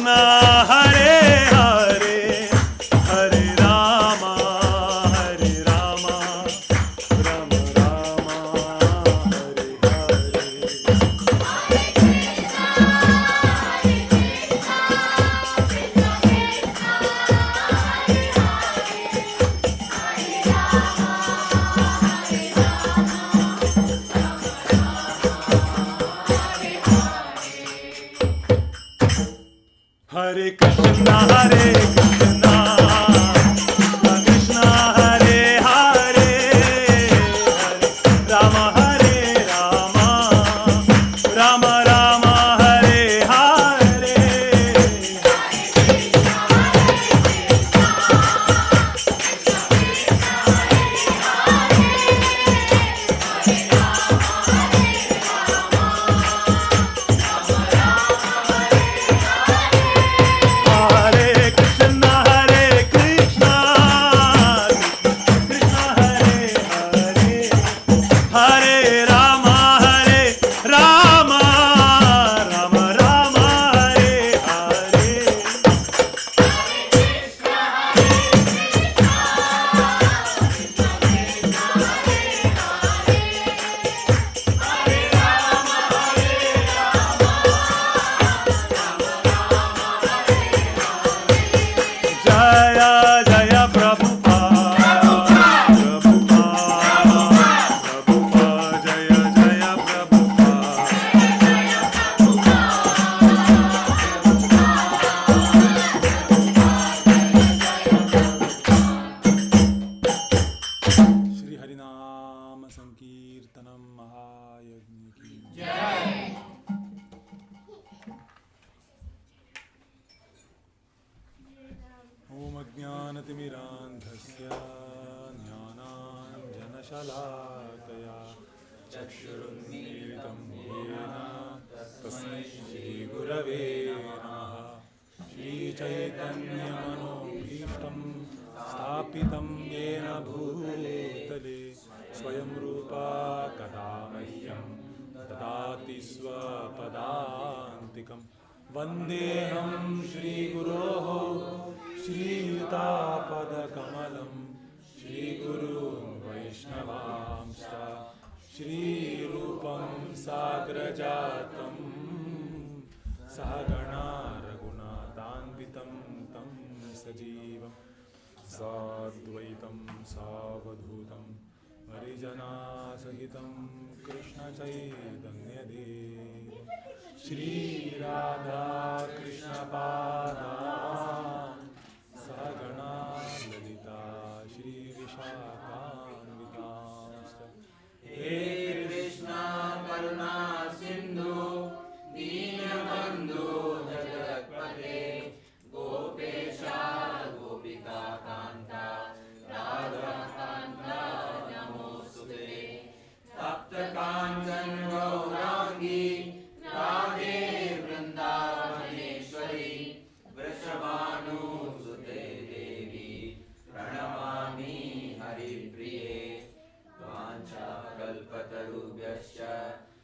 Hare Hare, Hare Rama, Hare Rama, Rama Rama, Hare Hare. Hare Krishna, Hare Krishna, Krishna Hare Hare, Hare Rama, Hare Rama, Rama Rama, Hare Hare. Hare Krishna, Hare Krishna, Krishna Hare Hare, Hare Rama, Hare Rama, Rama Rama, Hare Hare. Jaya Jaya Prabhupada, Prabhupada, Prabhupada, Jaya Jaya Prabhupada. Shri Harinam Sankirtanam Mahayagni ki Jai. Om Ajnanatimirandhasya Jnananjanashalakaya Chakshurunmilitam Yena Tasmai Shri Gurave Namaha. Shri Chaitanya Manobhishtam Sthapitam Yena Bhutale Swayam Rupa Kadamahyam Dadati Swapadantikam. Vandeham Shri Guroho Shri Yuta-pada-kamalam Shri Guru Vaishnavamscha Shri Rupam Sagrajatam Sahagana Raghunadanvitam Tam Sajivam Sadvaitam Savadhutam Harijana Sahitam Krishna Chaitanya-dev Shri Radha Krishna Pada Sagana Lalita Shri Vishakhanvitamsta. He Krishna Karuna Sindhu Deenabandhu Jagatpate Gopesha Gopika Kanta Radha Kanta Namostute Tapta Kanchan Gaurangi Radhe Vrindavaneshwari Vrishabhanu Sute Devi Pranamami Haripriye Vancha Kalpatarubhyascha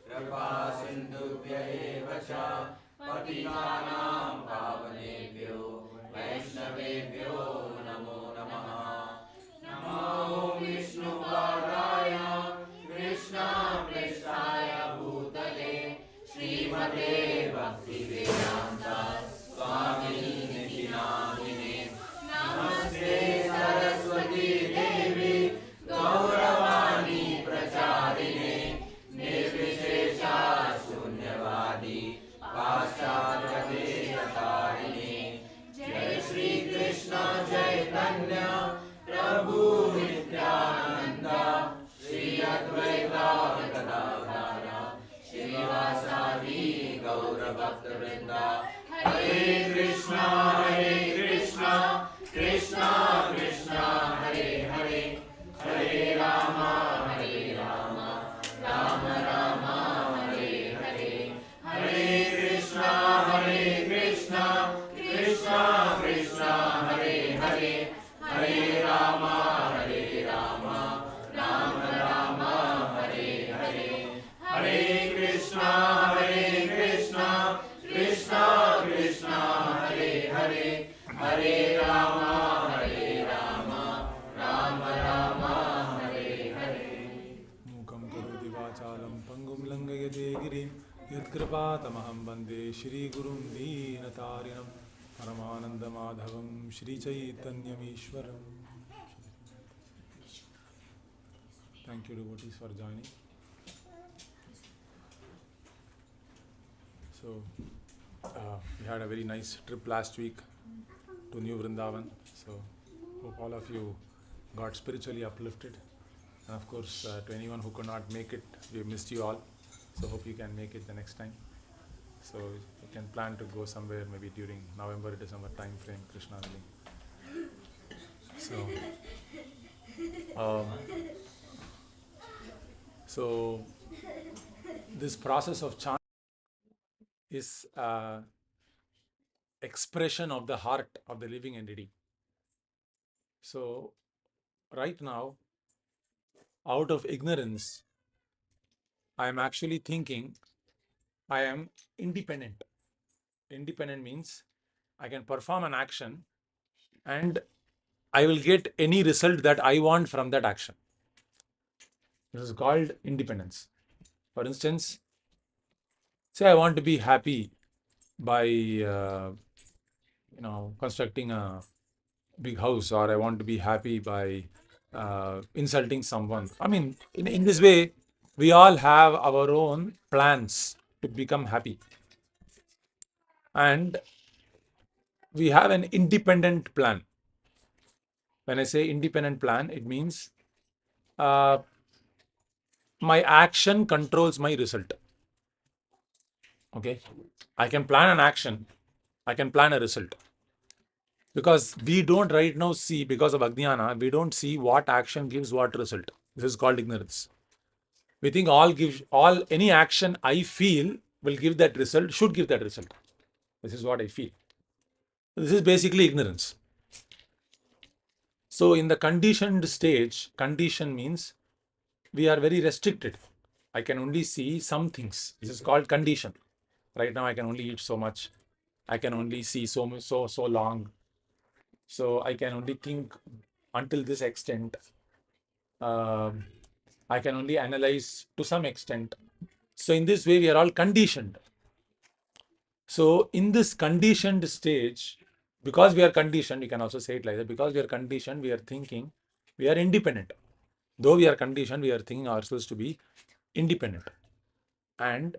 Kripa Sindhubhya eva cha Patitanam Pavanebhyo Vaishnavebhyo Namo Namaha. Namo Vishnu Padaya Krishna Prestaya Bhutale Srimate Bhaktivedanta Swamini Namine. Namaste Saraswati Devi Gauravani Pracharine Nirvishesha Shunyavadi Paschatya Deshatarine. Jai Shri Krishna Chaitanya Prabhu Nityananda Shri Advaita Gadadhara Srivasadi Gaura Bhakta Vrinda. Hare Krishna Krishna Krishna Hare Hare, Hare Rama Rama Rama Hare Hare. Hare Krishna Krishna Krishna Hare Hare, Hare Rama Rama Rama Hare Hare. Hare Krishna Krishna Krishna Hare Tamaham Bande Shri Gurum Deenatarinam Paramananda Madhavam Shri Chaitanyam Ishwaram. Thank you devotees for joining. So we had a very nice trip last week to New Vrindavan. So hope all of you got spiritually uplifted. And of course, to anyone who could not make it, we missed you all. So hope you can make it the next time. So you can plan to go somewhere maybe during November, December time frame, Krishna willing. So this process of chant is expression of the heart of the living entity. So right now, out of ignorance, I am actually thinking I am independent. Independent means I can perform an action and I will get any result that I want from that action. This is called independence. For instance, say I want to be happy by constructing a big house, or I want to be happy by insulting someone. I mean, in this way, we all have our own plans to become happy. And we have an independent plan. When I say independent plan, it means my action controls my result. Okay? I can plan an action. I can plan a result. Because we don't right now see, because of Ajnana, we don't see what action gives what result. This is called ignorance. We think any action I feel will give that result, should give that result. This is what I feel. This is basically ignorance. So in the conditioned stage, condition means we are very restricted. I can only see some things. This is called condition. Right now I can only eat so much. I can only see so long. So I can only think until this extent. I can only analyze to some extent. So in this way, we are all conditioned. So in this conditioned stage, because we are conditioned, you can also say it like that, because we are conditioned, we are thinking we are independent. Though we are conditioned, we are thinking ourselves to be independent. And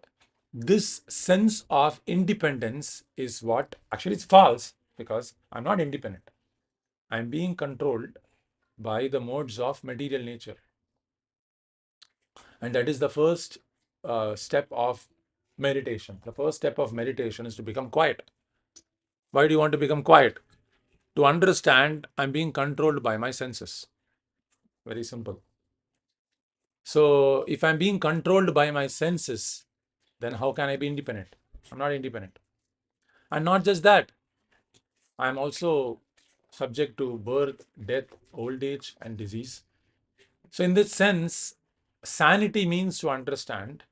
this sense of independence is what, actually it's false, because I'm not independent. I'm being controlled by the modes of material nature. And that is the first step of meditation. The first step of meditation is to become quiet. Why do you want to become quiet? To understand I'm being controlled by my senses. Very simple. So if I'm being controlled by my senses, then how can I be independent? I'm not independent. And not just that, I'm also subject to birth, death, old age, and disease. So in this sense, sanity means to understand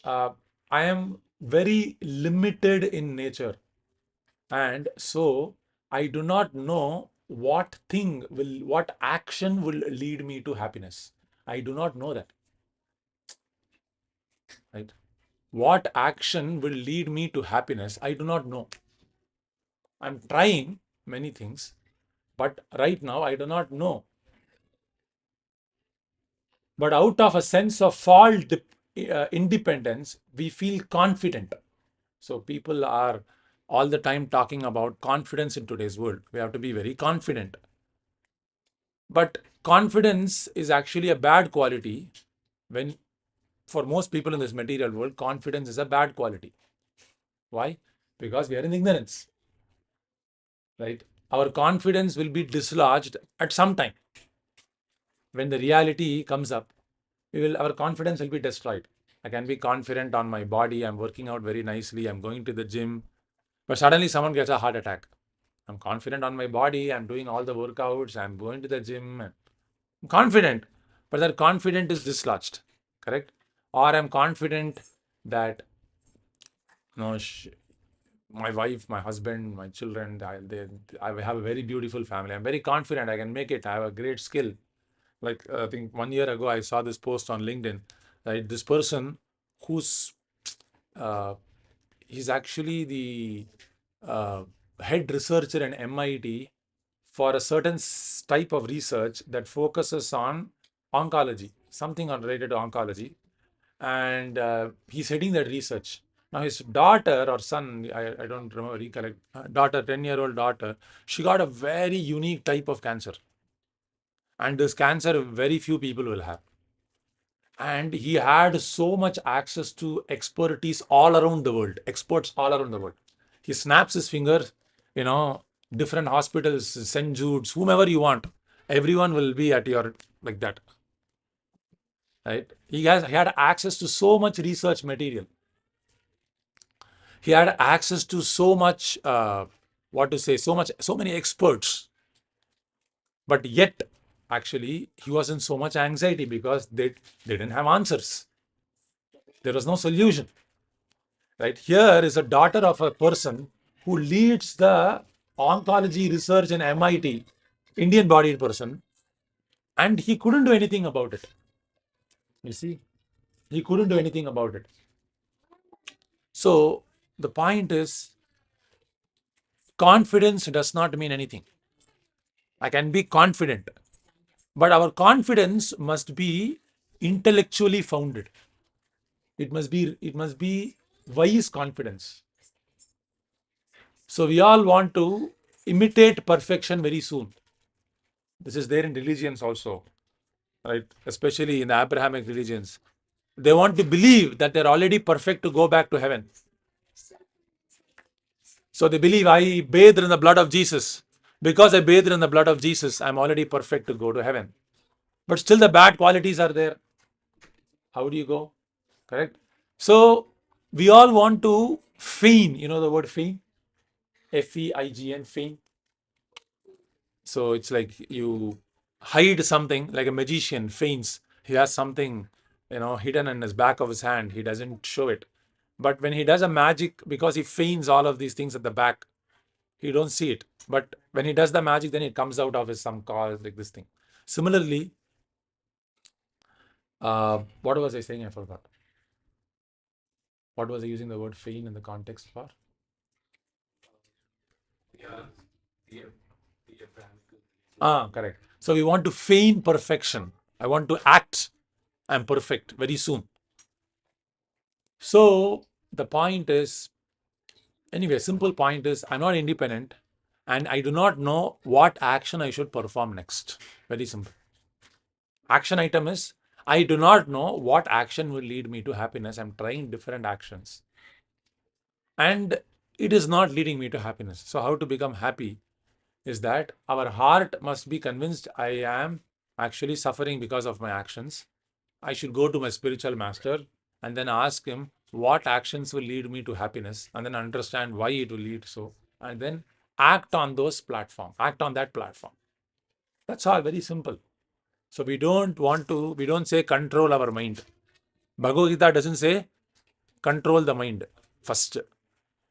I am very limited in nature. And so I do not know what action will lead me to happiness. I do not know that. Right? What action will lead me to happiness? I do not know. I'm trying many things, but right now I do not know. But out of a sense of false independence, we feel confident. So people are all the time talking about confidence in today's world. We have to be very confident. But confidence is actually a bad quality when, for most people in this material world, confidence is a bad quality. Why? Because we are in ignorance. Right? Our confidence will be dislodged at some time. When the reality comes up, our confidence will be destroyed. I can be confident on my body. I'm working out very nicely. I'm going to the gym. But suddenly someone gets a heart attack. I'm confident on my body. I'm doing all the workouts. I'm going to the gym. I'm confident. But that confidence is dislodged. Correct? Or I'm confident that my wife, my husband, my children, I have a very beautiful family. I'm very confident I can make it. I have a great skill. Like I think 1 year ago, I saw this post on LinkedIn. Right? This person whose he's actually the head researcher in MIT for a certain type of research that focuses on oncology, something related to oncology. And he's heading that research. Now his daughter or son, I don't remember, recollect, daughter, 10-year-old daughter, she got a very unique type of cancer. And this cancer, very few people will have. And he had so much access to expertise all around the world, experts all around the world. He snaps his fingers, you know, different hospitals, St. Jude's, whomever you want, everyone will be at your, like that, right? He had access to so much research material. He had access to so much, so many experts. But yet, actually, he was in so much anxiety because they didn't have answers. There was no solution. Right? Here is a daughter of a person who leads the oncology research in MIT, Indian bodied person, and he couldn't do anything about it. You see, he couldn't do anything about it. So the point is, confidence does not mean anything. I can be confident, but our confidence must be intellectually founded. It must be wise confidence. So we all want to imitate perfection very soon. This is there in religions also, right? Especially in the Abrahamic religions. They want to believe that they're already perfect to go back to heaven. So they believe, I bathed in the blood of Jesus. Because I bathed in the blood of Jesus, I'm already perfect to go to heaven. But still the bad qualities are there. How do you go? Correct? So we all want to feign. You know the word feign? Feign, feign. So it's like you hide something, like a magician feigns. He has something, hidden in his back of his hand. He doesn't show it. But when he does a magic, because he feigns all of these things at the back, you don't see it. But when he does the magic, then it comes out of his some cause, like this thing. Similarly, what was I saying? I forgot. What was I using the word feign in the context for? Correct. So we want to feign perfection. I want to act I'm perfect very soon. So the point is, anyway, simple point is, I'm not independent and I do not know what action I should perform next. Very simple. Action item is, I do not know what action will lead me to happiness. I'm trying different actions and it is not leading me to happiness. So how to become happy is that our heart must be convinced I am actually suffering because of my actions. I should go to my spiritual master and then ask him what actions will lead me to happiness, and then understand why it will lead so, and then act on act on that platform. That's all, very simple. So we don't say control our mind. Bhagavad Gita doesn't say control the mind first.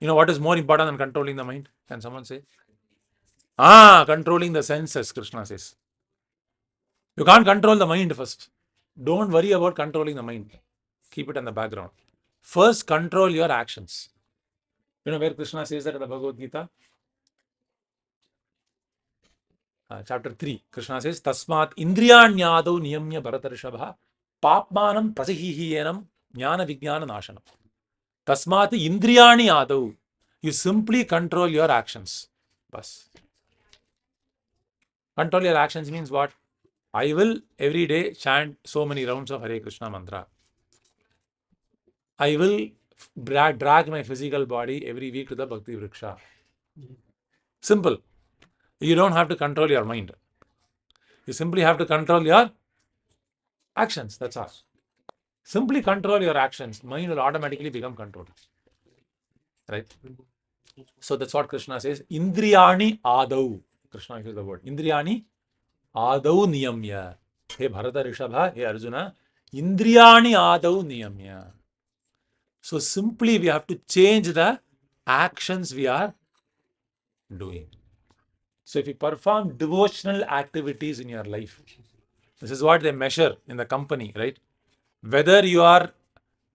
You know what is more important than controlling the mind? Can someone say? Controlling the senses, Krishna says. You can't control the mind first. Don't worry about controlling the mind. Keep it in the background. First, control your actions. You know where Krishna says that in the Bhagavad Gita? Chapter 3. Krishna says, Tasmat indriyanyadau niyamya bharatarishabha papmanam prajahihiyenam jnana vijnana nashanam. Tasmat indriyani adau. You simply control your actions. Bas. Control your actions means what? I will every day chant so many rounds of Hare Krishna mantra. I will drag my physical body every week to the Bhakti Vriksha. Simple. You don't have to control your mind. You simply have to control your actions. That's all. Simply control your actions. Mind will automatically become controlled. Right? So that's what Krishna says. Indriyani adau. Krishna uses the word. Indriyani adau niyamya. Hey Bharata Rishabha, hey Arjuna. Indriyani adau niyamya. So simply we have to change the actions we are doing. So if you perform devotional activities in your life, this is what they measure in the company, right? Whether you're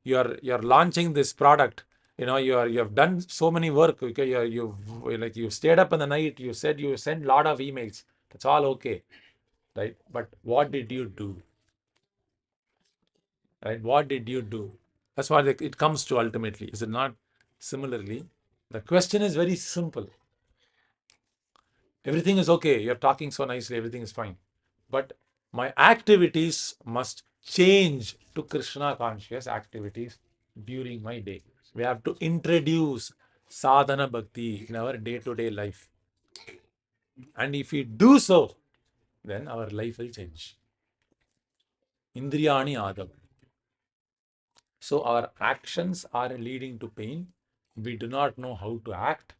launching this product, you have done so many work. Okay, you've stayed up in the night. You said you sent a lot of emails. That's all okay, right? But what did you do? Right? What did you do? That's what it comes to ultimately. Is it not? Similarly, the question is very simple. Everything is okay. You're talking so nicely. Everything is fine. But my activities must change to Krishna conscious activities during my day. We have to introduce sadhana bhakti in our day-to-day life. And if we do so, then our life will change. Indriyani Adam. So our actions are leading to pain. We do not know how to act.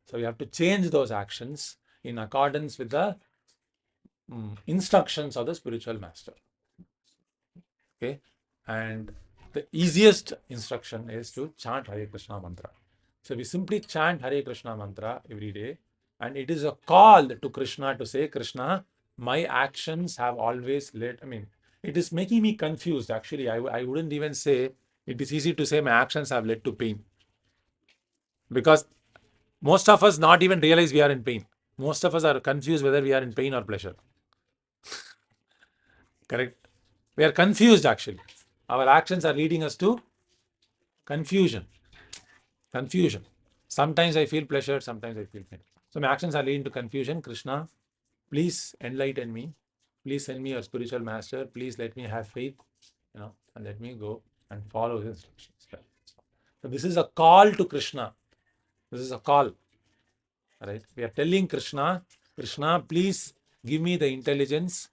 So we have to change those actions in accordance with the instructions of the spiritual master. Okay. And the easiest instruction is to chant Hare Krishna mantra. So we simply chant Hare Krishna mantra every day. And it is a call to Krishna to say, Krishna, my actions have always led, it is making me confused. Actually, I wouldn't even say it is easy to say my actions have led to pain. Because most of us not even realize we are in pain. Most of us are confused whether we are in pain or pleasure. Correct? We are confused actually. Our actions are leading us to confusion. Confusion. Sometimes I feel pleasure, sometimes I feel pain. So my actions are leading to confusion. Krishna, please enlighten me. Please send me your spiritual master. Please let me have faith, and let me go and follow his instructions. So this is a call to Krishna. This is a call. Right? We are telling Krishna, Krishna, please give me the intelligence,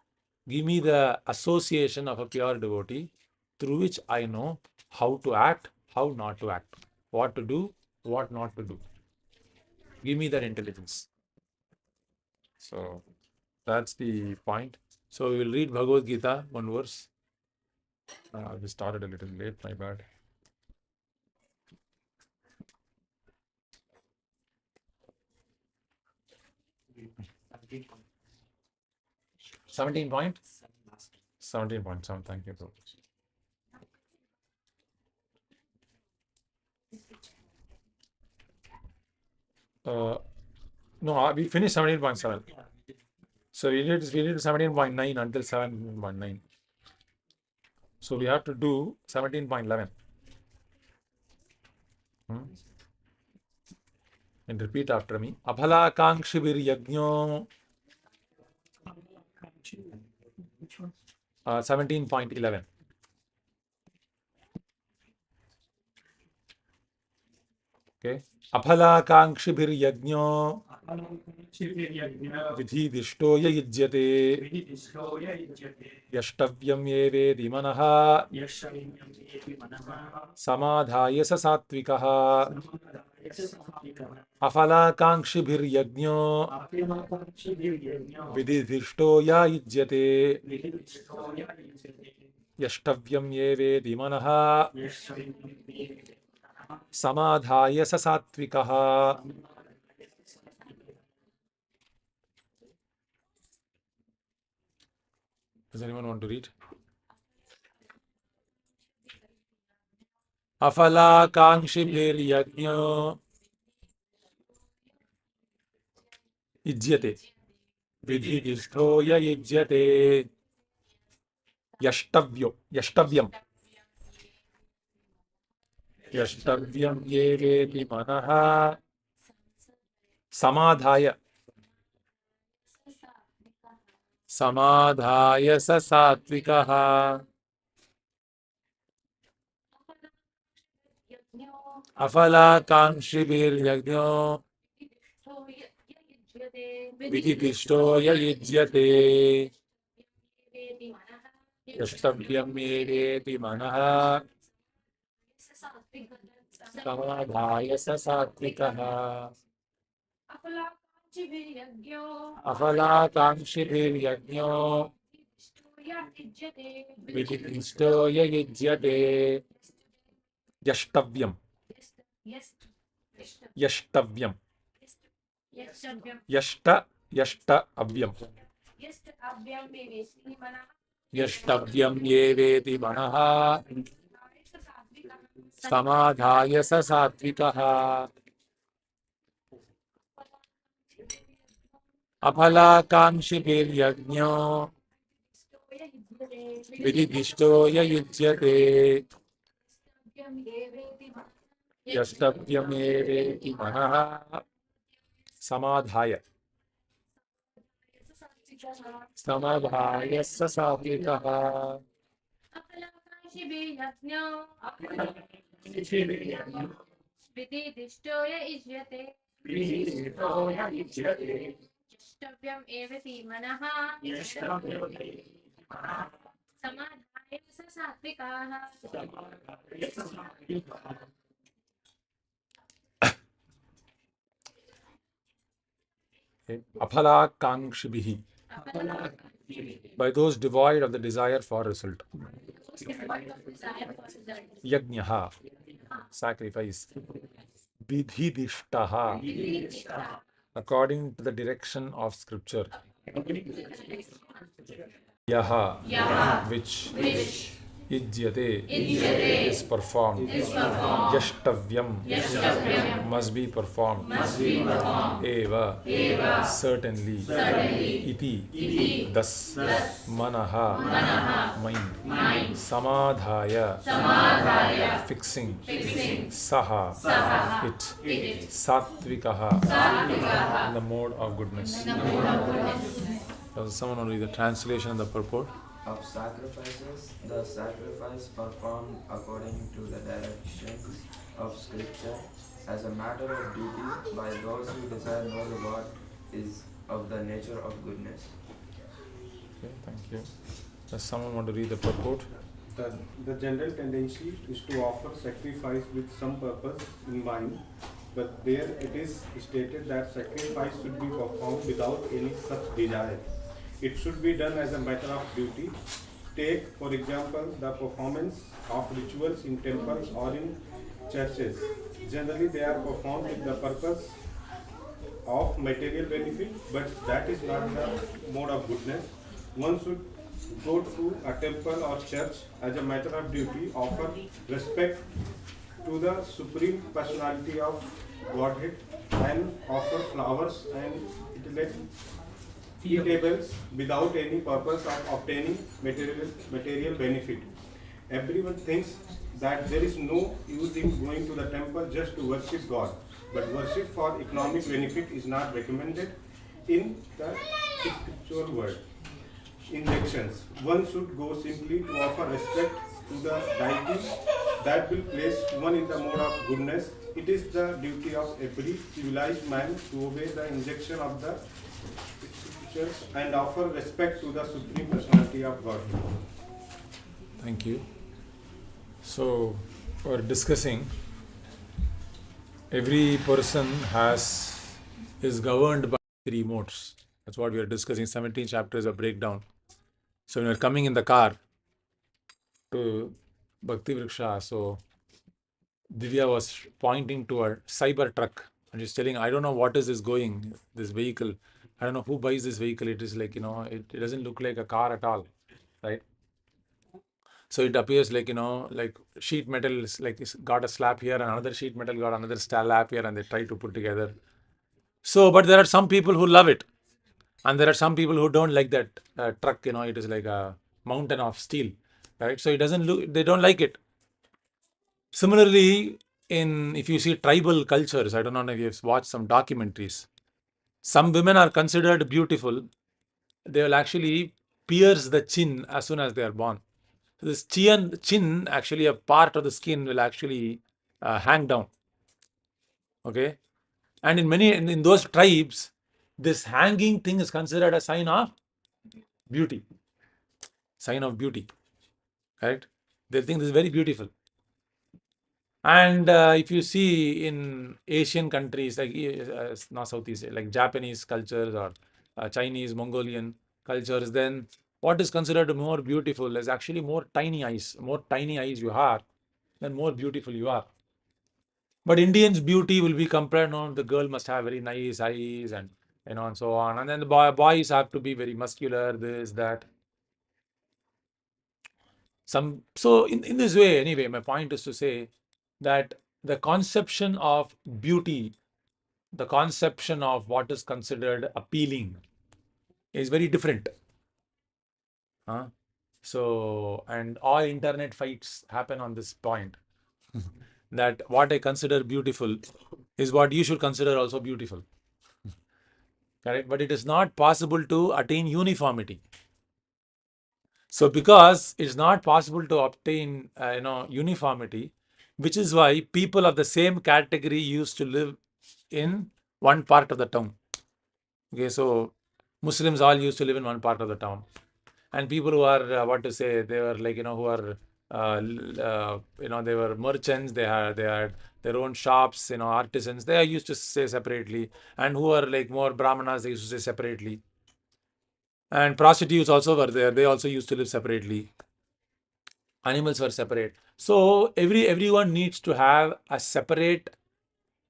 give me the association of a pure devotee through which I know how to act, how not to act, what to do, what not to do. Give me that intelligence. So that's the point. So we will read Bhagavad Gita, one verse. We started a little late, my bad. Seventeen point. 17.7. Thank you, bro. No, we finished 17.7. So we did 17.9 until 7.9. So we have to do 17.11. And repeat after me. Aphalakankshibir yajno. 17.11. Okay. Aphalakankshibir yajno. Vidhidishto yajyate. Yashtavyam yevedi manaha. Samadhaya sa satvikaha. Aphalakankshibir yajno. Vidhidishto yajyate. Yashtavyam yevedi manaha. Samadhaya sa satvikaha. Does anyone want to read? Aphalakankshibir yajno. Yajyate. Vidhidishto yajyate. Yashtavyam. Yashtavyam yeveti manaha. Samadhaya. Samadhaya sa satvikaha. Aphalakankshibir yajno. Vidhidishto yajyate. Yashtavyam yeveti manaha. Samadhaya sa satvikaha. Aphalakankshibir yajno. Vidhidishto yajyate. Yashtavyam. Yashtavyam. Yashtavyam. Yashtavyam yeveti manaha. Samadhaya sa satvikaha. Aphalakankshibhiryajño vididishto yayujyate yastavyameveti manaha. Samadhaya. Samadhaya sa satvikaha. विधिदिष्टो य इष्यते द्रष्टव्यम् एव हि मनः समाधाय स सात्विकाः Aphalakankshibhihi. By those devoid of the desire for result. Yajnaha. Sacrifice. Vidhidishtaha. According to the direction of scripture. Yaha. Which Ijyate is performed. Yashtavyam must be performed. Eva certainly. Iti thus. Manaha mind. Samadhaya fixing. Saha it. Satvikaha in the mode of goodness. Does someone want to read the translation and the purport? Of sacrifices, the sacrifice performed according to the directions of Scripture as a matter of duty by those who desire no reward is of the nature of goodness. Okay, thank you. Does someone want to read the purport? The general tendency is to offer sacrifice with some purpose in mind, but there it is stated that sacrifice should be performed without any such desire. It should be done as a matter of duty. Take, for example, the performance of rituals in temples or in churches. Generally, they are performed with the purpose of material benefit, but that is not the mode of goodness. One should go to a temple or church as a matter of duty, offer respect to the Supreme Personality of Godhead, and offer flowers and eatables without any purpose of obtaining material benefit. Everyone thinks that there is no use in going to the temple just to worship God, but worship for economic benefit is not recommended in the spiritual world. Injections. One should go simply to offer respect to the deity that will place one in the mode of goodness. It is the duty of every civilized man to obey the injunction of the scriptures and offer respect to the Supreme Personality of God. Thank you. So, we're discussing every person is governed by three modes. That's what we are discussing. 17 chapters of breakdown. So when you're coming in the car to Bhakti Vriksha, so Divya was pointing to a cyber truck and she's telling, I don't know what is this vehicle. I don't know who buys this vehicle. It is like, it doesn't look like a car at all, right? So it appears like, like sheet metal is like it's got a slab here and another sheet metal got another slab here and they try to put together. So, but there are some people who love it. And there are some people who don't like that truck, it is like a mountain of steel, right? So they don't like it. Similarly, if you see tribal cultures, I don't know if you've watched some documentaries, some women are considered beautiful. They will actually pierce the chin as soon as they are born. So this chin, actually a part of the skin will actually hang down. Okay. And in those tribes, this hanging thing is considered a sign of beauty. Sign of beauty. Right? They think this is very beautiful. And if you see in Asian countries, like not Southeast, like Japanese cultures or Chinese, Mongolian cultures, then what is considered more beautiful is actually more tiny eyes. More tiny eyes you have, then more beautiful you are. But Indians' beauty will be compared on the girl must have very nice eyes and so on. And then the boys have to be very muscular, this, that. So in this way, anyway, my point is to say, that the conception of beauty, the conception of what is considered appealing is very different. Huh? So, and all internet fights happen on this point that what I consider beautiful is what you should consider also beautiful. Correct? But it is not possible to attain uniformity. So, because it's not possible to obtain, uniformity, which is why people of the same category used to live in one part of the town. Okay, so Muslims all used to live in one part of the town, and people who are what to say, they were like who are they were merchants. They had their own shops. Artisans. They are used to stay separately, and who are like more brahmanas, they used to stay separately. And prostitutes also were there. They also used to live separately. Animals were separate. So everyone needs to have a separate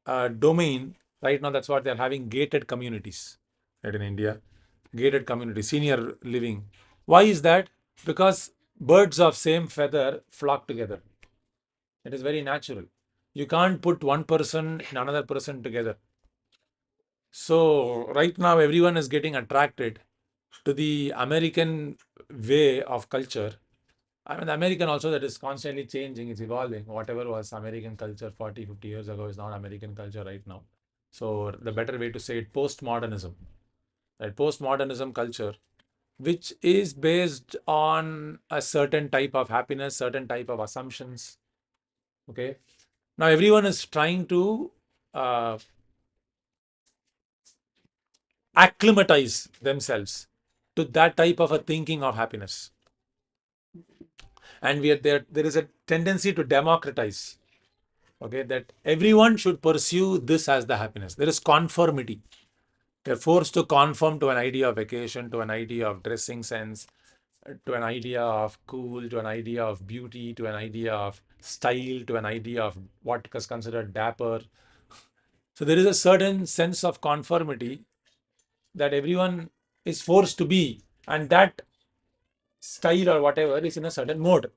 domain. Right now, that's what they're having, gated communities. Right, in India, gated community, senior living. Why is that? Because birds of same feather flock together. It is very natural. You can't put one person and another person together. So right now, everyone is getting attracted to the American way of culture. I mean, the American also, that is constantly changing, it's evolving. Whatever was American culture 40, 50 years ago is not American culture right now. So the better way to say it, postmodernism. Right? Postmodernism culture, which is based on a certain type of happiness, certain type of assumptions. Okay. Now everyone is trying to uh, acclimatize themselves to that type of a thinking of happiness. And there is a tendency to democratize. Okay, that everyone should pursue this as the happiness. There is conformity. They're forced to conform to an idea of vacation, to an idea of dressing sense, to an idea of cool, to an idea of beauty, to an idea of style, to an idea of what is considered dapper. So there is a certain sense of conformity that everyone is forced to be, and that style or whatever is in a certain mode,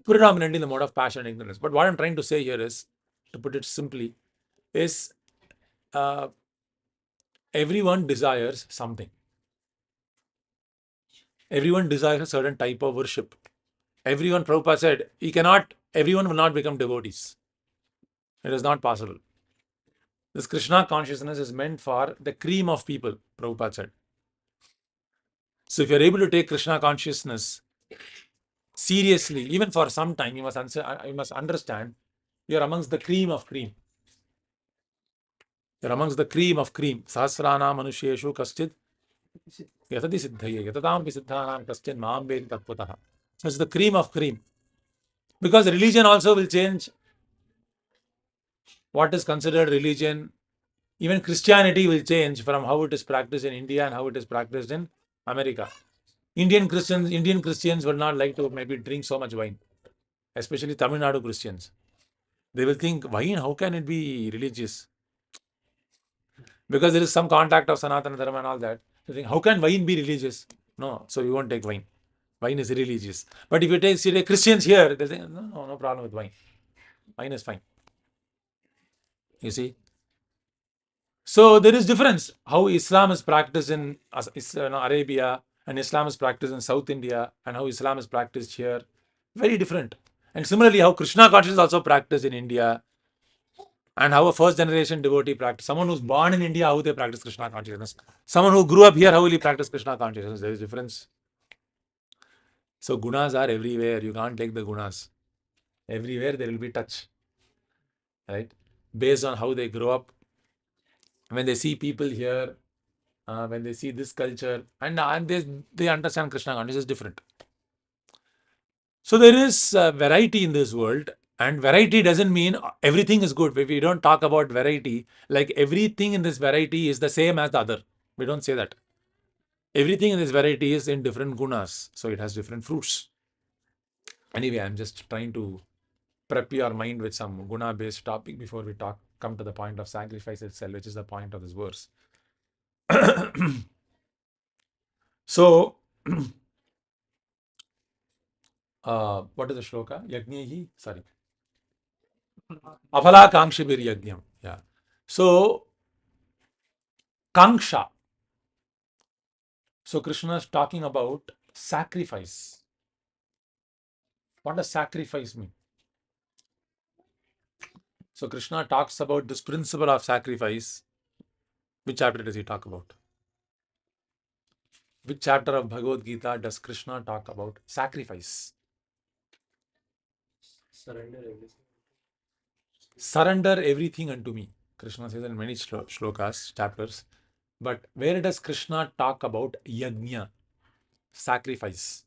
predominantly in the mode of passion and ignorance. But what I'm trying to say here is, to put it simply, is uh, everyone desires something. Everyone desires a certain type of worship. Everyone, Prabhupada said, everyone will not become devotees. It is not possible. This Krishna consciousness is meant for the cream of people, Prabhupada said. So if you're able to take Krishna consciousness seriously, even for some time, you must understand you're amongst the cream of cream. You're amongst the cream of cream. Sahasrana manusheshu kaschid yatati siddhaye yatatampi siddhanam kaschid maam vedi tattvataha. So it's the cream of cream. Because religion also will change what is considered religion. Even Christianity will change from how it is practiced in India and how it is practiced in America. Indian Christians will not like to maybe drink so much wine, especially Tamil Nadu Christians. They will think, wine, how can it be religious? Because there is some contact of Sanatana Dharma and all that. They think, how can wine be religious? No, so we won't take wine. Wine is irreligious. But if you take Christians here, they think, no problem with wine. Wine is fine. You see? So there is difference how Islam is practiced in Arabia and Islam is practiced in South India and how Islam is practiced here. Very different. And similarly, how Krishna consciousness is also practiced in India and how a first generation devotee practice. Someone who's born in India, how they practice Krishna consciousness. Someone who grew up here, how will he practice Krishna consciousness? There is difference. So gunas are everywhere. You can't take the gunas. Everywhere there will be touch. Right? Based on how they grow up. When they see people here, when they see this culture, and they understand Krishna consciousness is different. So there is variety in this world, and variety doesn't mean everything is good. We don't talk about variety like everything in this variety is the same as the other. We don't say that. Everything in this variety is in different gunas, so it has different fruits. Anyway, I'm just trying to prep your mind with some guna-based topic before we come to the point of sacrifice itself, which is the point of this verse. So what is the shloka? Yajnehi, sorry. Aphala Kankshibir Yajnam. Yeah. So, Kanksha. So, Krishna is talking about sacrifice. What does sacrifice mean? So, Krishna talks about this principle of sacrifice. Which chapter does he talk about? Which chapter of Bhagavad Gita does Krishna talk about sacrifice? Surrender everything unto me. Krishna says in many shlokas, chapters. But where does Krishna talk about yajna, sacrifice?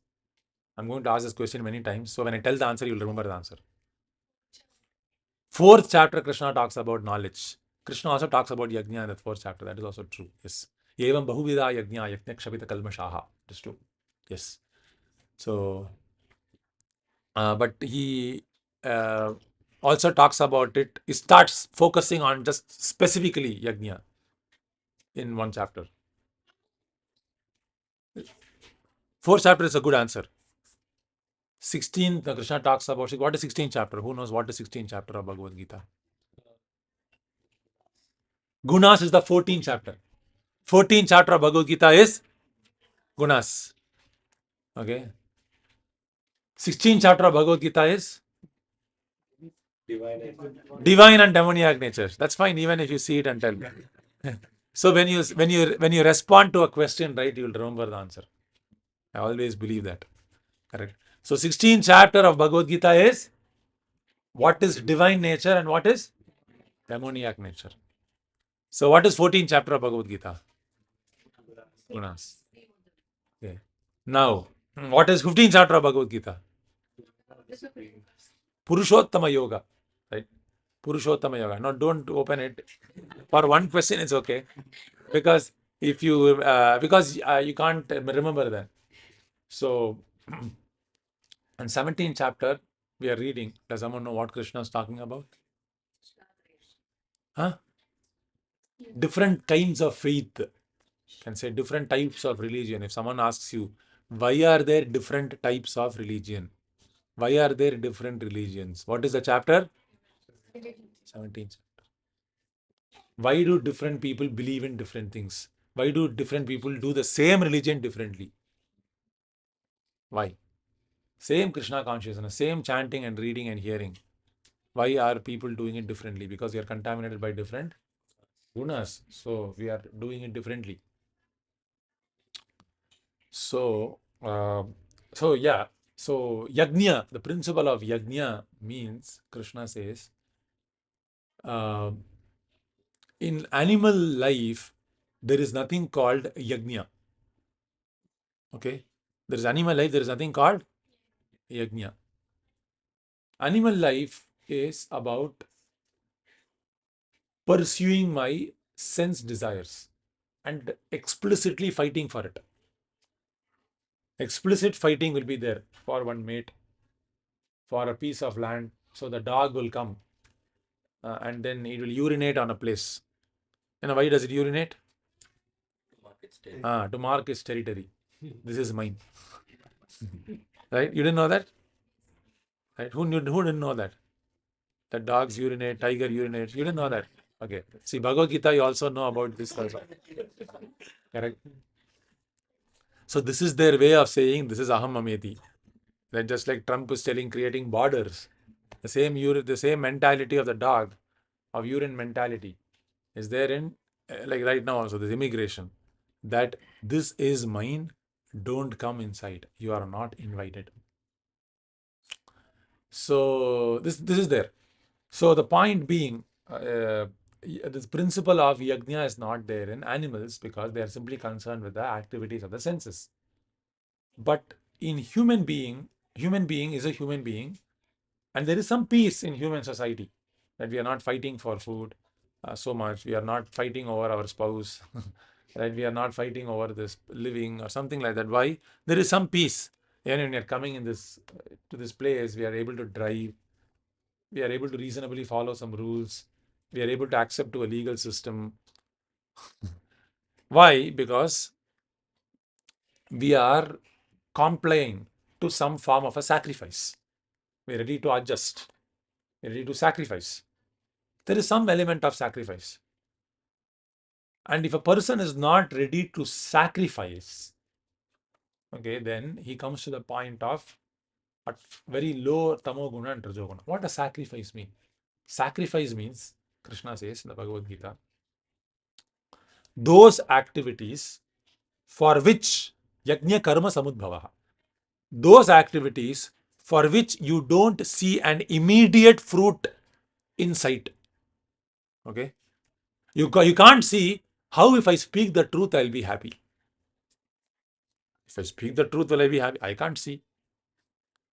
I'm going to ask this question many times. So when I tell the answer, you'll remember the answer. Fourth chapter, Krishna talks about knowledge. Krishna also talks about yajna in the fourth chapter. That is also true. Yes. Evam bahuvida yajna yajna kshabita kalmashaha. It is true. Yes. So, but he also talks about it. He starts focusing on just specifically yajna in one chapter. Fourth chapter is a good answer. 16th, Krishna talks about what is 16th chapter? Who knows what is 16th chapter of Bhagavad Gita? Gunas is the 14th chapter. 14th chapter of Bhagavad Gita is Gunas. Okay. 16th chapter of Bhagavad Gita is divine and demoniac natures. That's fine, even if you see it and tell. So when you respond to a question, right, you will remember the answer. I always believe that. Correct. So 16th chapter of Bhagavad Gita is what is divine nature and what is demoniac nature. So what is 14th chapter of Bhagavad Gita? Gunas. Okay. Now, what is 15th chapter of Bhagavad Gita? Purushottama Yoga. Right? Purushottama Yoga. Now, don't open it. For one question, it's okay. Because if you, you can't remember that. So, in 17th chapter, we are reading. Does someone know what Krishna is talking about? Huh? Different kinds of faith. Can say different types of religion. If someone asks you, why are there different types of religion? Why are there different religions? What is the chapter? 17th chapter. Why do different people believe in different things? Why do different people do the same religion differently? Why? Same Krishna consciousness, same chanting and reading and hearing. Why are people doing it differently? Because we are contaminated by different gunas. So we are doing it differently. So, yeah. So yajna, the principle of yajna means, Krishna says, in animal life, there is nothing called yajna. Okay? There is animal life, there is nothing called yajna. Animal life is about pursuing my sense desires and explicitly fighting for it. Explicit fighting will be there for one mate, for a piece of land. So the dog will come and then it will urinate on a place. You know why does it urinate? To mark its territory. This is mine. Right? You didn't know that? Right? Who didn't know that? That dogs urinate, tiger urinates. You didn't know that? Okay. See, Bhagavad Gita, you also know about this also. Correct? So this is their way of saying this is aham mameti. Then just like Trump is telling creating borders, the same mentality of the dog, of urine mentality, is there in like right now also, this immigration. That this is mine, don't come inside. You are not invited. So this is there. So the point being, this principle of yajna is not there in animals because they are simply concerned with the activities of the senses. But in human being is a human being, and there is some peace in human society, that we are not fighting for food so much. We are not fighting over our spouse, right? We are not fighting over this living or something like that. Why? There is some peace. And when we are coming in this to this place, we are able to drive. We are able to reasonably follow some rules. We are able to accept to a legal system. Why? Because we are complying to some form of a sacrifice. We're ready to adjust. We're ready to sacrifice. There is some element of sacrifice. And if a person is not ready to sacrifice, okay, then he comes to the point of at very low tamoguna and rajoguna. What does sacrifice mean? Sacrifice means, Krishna says in the Bhagavad Gita, those activities for which yajna karma samudbhava, those activities for which you don't see an immediate fruit in sight. Okay, you can't see how if I speak the truth I'll be happy. If I speak the truth will I be happy? I can't see.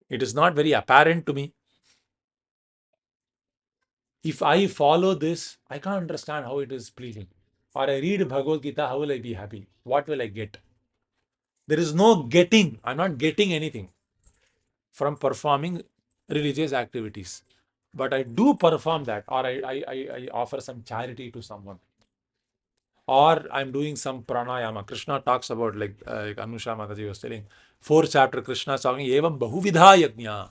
It is not very apparent to me. If I follow this, I can't understand how it is pleasing. Or I read Bhagavad Gita, how will I be happy? What will I get? There is no getting. I'm not getting anything from performing religious activities. But I do perform that, or I offer some charity to someone. Or I'm doing some pranayama. Krishna talks about, like Anusha Mataji was telling, 4th chapter, Krishna is talking, Evam Bahuvidha Yajna.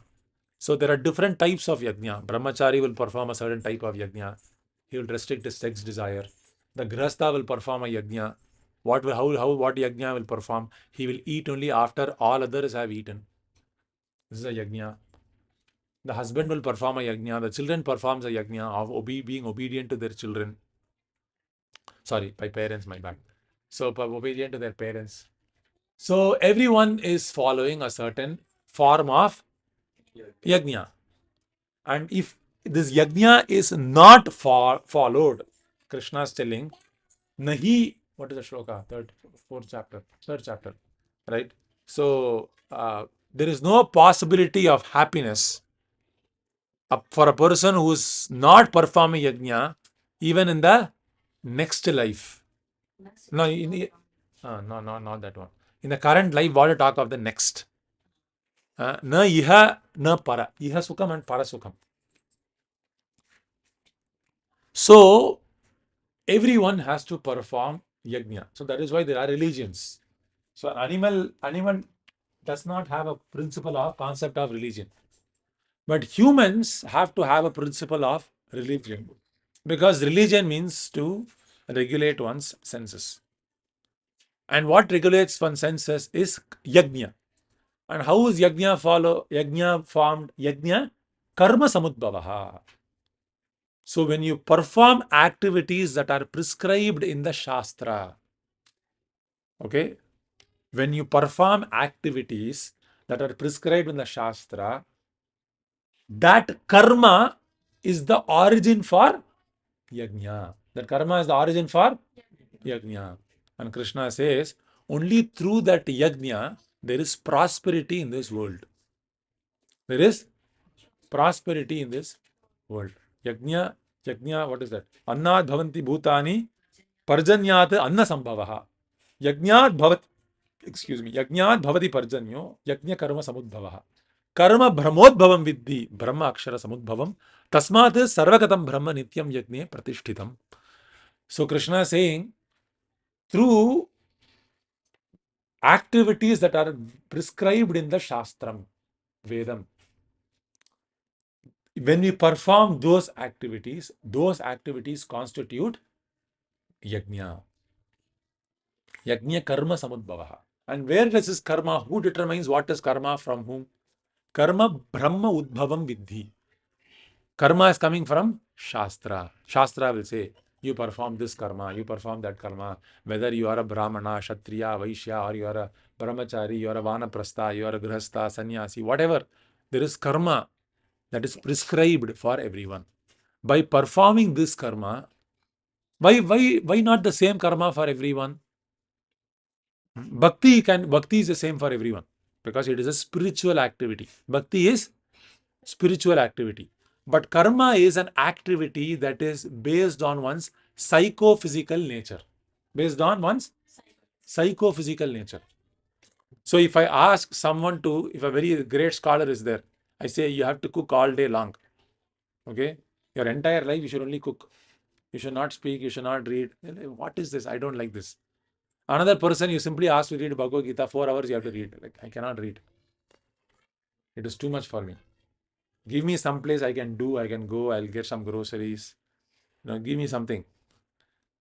So there are different types of yajna. Brahmachari will perform a certain type of yajna. He will restrict his sex desire. The grihastha will perform a yajna. What yajna will perform? He will eat only after all others have eaten. This is a yajna. The husband will perform a yajna. The children performs a yajna of being obedient to their children. Sorry, by parents, my bad. So obedient to their parents. So everyone is following a certain form of yajna. And if this yajna is not followed, Krishna is telling, nahi, what is the shloka? Third chapter, right? So there is no possibility of happiness for a person who is not performing yajna, even in the next life. No, not that one. In the current life, what to talk of the next? Na iha, na para. Iha sukham and para sukham. So everyone has to perform yajna. So that is why there are religions. So animal does not have a principle of concept of religion. But humans have to have a principle of religion. Because religion means to regulate one's senses. And what regulates one's senses is yajna. And how is yajna formed? Yajna karma samudbhavaha. So when you perform activities that are prescribed in the Shastra, okay, when you perform activities that are prescribed in the Shastra, that karma is the origin for yajna. That karma is the origin for yajna. And Krishna says, only through that yajna, there is prosperity in this world. There is prosperity in this world. Yajna, what is that? Annad bhavanti bhutani parjanyat anna sambhavaha. Yajnat bhavati parjanyo yajna karma samudbhavaha. Karma brahmodbhavam viddhi brahma akshara samudbhavam tasmat sarvagatam brahma nityam yajne pratishtitam. So Krishna is saying, through activities that are prescribed in the Shastram, Vedam, when we perform those activities constitute yajna. Yajna karma samudbhavaha. And where does this karma, who determines what is karma from whom? Karma brahma udbhavam viddhi. Karma is coming from Shastra. Shastra will say, you perform this karma, you perform that karma. Whether you are a Brahmana, Kshatriya, Vaishya, or you are a Brahmachari, you are a Vanaprastha, you are a Grihastha, Sannyasi, whatever, there is karma that is prescribed for everyone. By performing this karma, why not the same karma for everyone? Bhakti is the same for everyone because it is a spiritual activity. Bhakti is spiritual activity. But karma is an activity that is based on one's psychophysical nature. Based on one's psychophysical nature. So if I ask someone to, if a very great scholar is there, I say you have to cook all day long. Okay? Your entire life you should only cook. You should not speak, you should not read. What is this? I don't like this. Another person, you simply ask to read Bhagavad Gita, 4 hours you have to read. Like, I cannot read. It is too much for me. Give me some place I can do, I can go, I'll get some groceries. Give me something,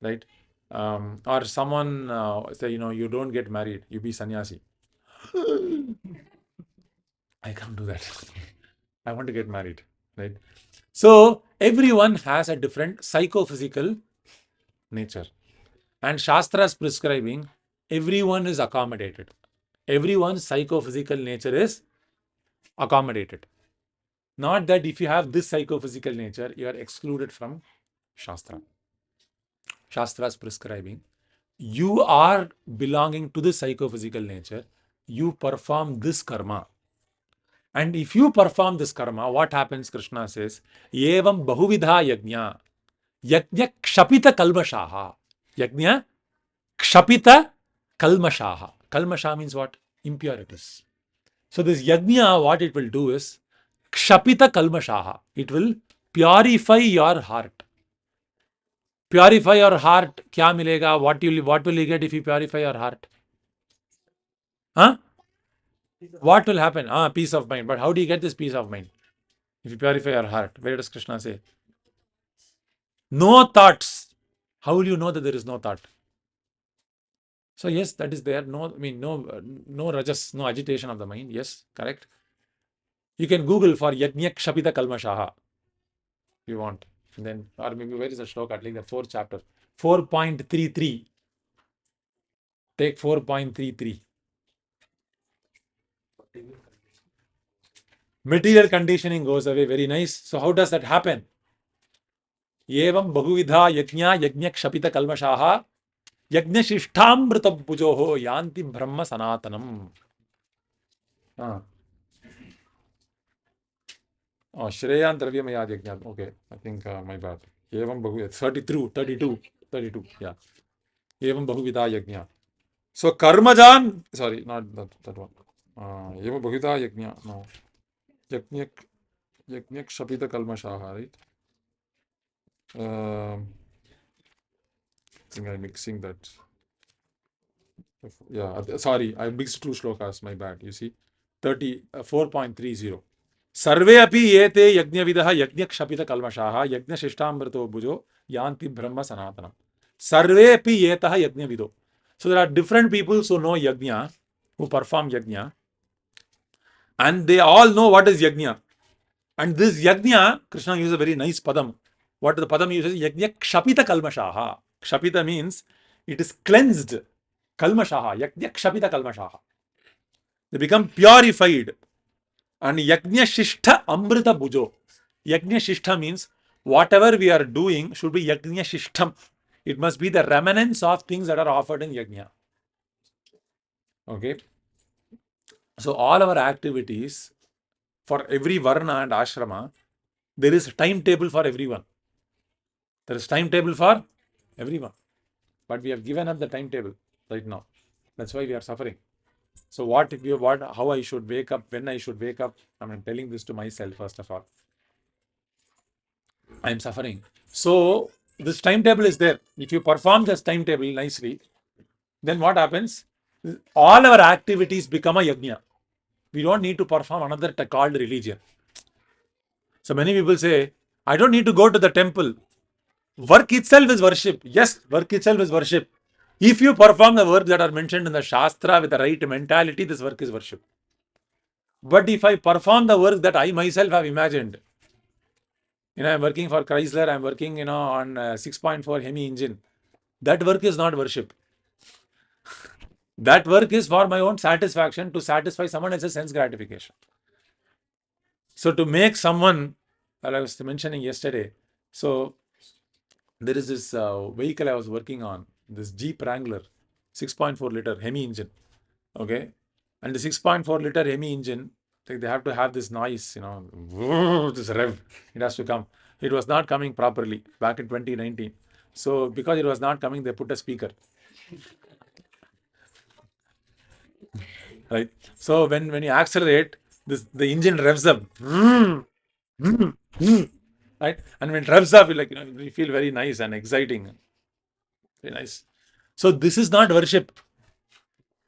right? Or someone say, you don't get married, you be sannyasi. I can't do that. I want to get married, right? So everyone has a different psychophysical nature. And Shastra is prescribing everyone is accommodated. Everyone's psychophysical nature is accommodated. Not that if you have this psychophysical nature, you are excluded from Shastra. Shastra is prescribing you are belonging to the psychophysical nature. You perform this karma. And if you perform this karma, what happens? Krishna says, Evam bahuvidha yajna. Yajna kshapita kalmashaha. Yajna kshapita kalmashaha. Kalmasha means what? Impurities. So this yajna, what it will do is kshapita kalmashaha. It will purify your heart. Purify your heart. Kya milega? What will you get if you purify your heart? Huh? What will happen? Peace of mind. But how do you get this peace of mind? If you purify your heart, where does Krishna say? No thoughts. How will you know that there is no thought? So yes, that is there. No rajas, no agitation of the mind. Yes, correct. You can Google for Yajna Kshapita Kalmashaha if you want. And then, or maybe where is the shloka? At least the fourth chapter. 4.33. Take 4.33. Material conditioning goes away. Very nice. So how does that happen? Evam bahuvidha yajna kshapita kalmashaha yajna shishtamrita pujoho yanti brahma sanatanam. Shreyan dravyamaya yajna. Okay, I think my bad. Evam bahu 32. Yeah. Evam bahuvidha yajna. So karmajan, sorry, not that one. Evam bahuvidha yajna. No. Yajna kshapita kalmashaha, right? I think I'm mixing that. Yeah, sorry, I mixed two shlokas, my bad. You see, 4.30. Sarve api ete yajnavidah yajnakshapita kalmashaha yajnashishtamrito bhujo yanti brahma sanatanam. Sarve api etah yajnavido. So there are different people who know yajna, who perform yajna, and they all know what is yajna. And this yajna, Krishna uses a very nice padam. What the padam uses? Yajna kshapita kalmashaha. Kshapita means it is cleansed. Kalmashaha. Yajna kshapita kalmashaha. They become purified. And yajna shishtha amrita bhujo. Yajna shishtha means whatever we are doing should be yajna shishtham. It must be the remnants of things that are offered in yajna. Okay. So all our activities for every varna and ashrama, there is a timetable for everyone. There is timetable for everyone. But we have given up the timetable right now. That's why we are suffering. So how I should wake up, when I should wake up, I'm telling this to myself first of all. I am suffering. So this timetable is there. If you perform this timetable nicely, then what happens? All our activities become a yajna. We don't need to perform another called religion. So many people say, I don't need to go to the temple. Work itself is worship. Yes, work itself is worship. If you perform the work that are mentioned in the Shastra with the right mentality, this work is worship. But if I perform the work that I myself have imagined, I'm working for Chrysler, I'm working, on 6.4 Hemi engine. That work is not worship. That work is for my own satisfaction, to satisfy someone else's sense gratification. So to make someone, well, I was mentioning yesterday, so there is this vehicle I was working on, this Jeep Wrangler, 6.4 liter Hemi engine. Okay. And the 6.4 liter Hemi engine, they have to have this noise, this rev. It has to come. It was not coming properly back in 2019. So because it was not coming, they put a speaker. Right. So when you accelerate, the engine revs up. Right. And when it revs up, you feel very nice and exciting. Very nice. So this is not worship.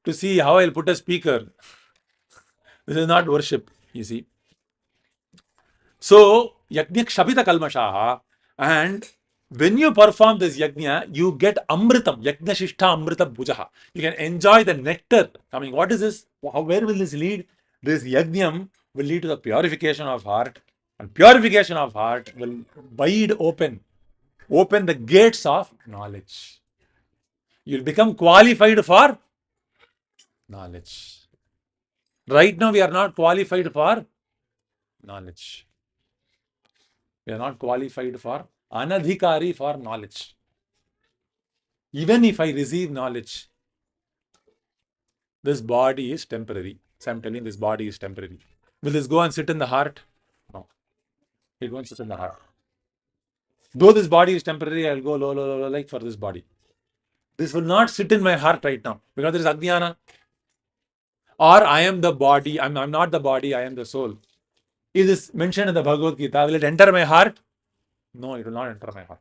To see how I'll put a speaker. This is not worship. You see. So, yajna kshabita kalmashaha, and when you perform this yajna, you get amritam, yajna shishta amrita bhujaha. You can enjoy the nectar coming. What is this? Where will this lead? This yajnam will lead to the purification of heart, and purification of heart will wide open the gates of knowledge. You'll become qualified for knowledge. Right now, we are not qualified for knowledge. We are not qualified for anadhikari for knowledge. Even if I receive knowledge, this body is temporary. So I'm telling this body is temporary. Will this go and sit in the heart? No. It won't sit in the heart. Though this body is temporary, I'll go low, like for this body. This will not sit in my heart right now because there is ajnana. Or I am the body. I'm not the body. I am the soul. Is this mentioned in the Bhagavad Gita? Will it enter my heart? No, it will not enter my heart.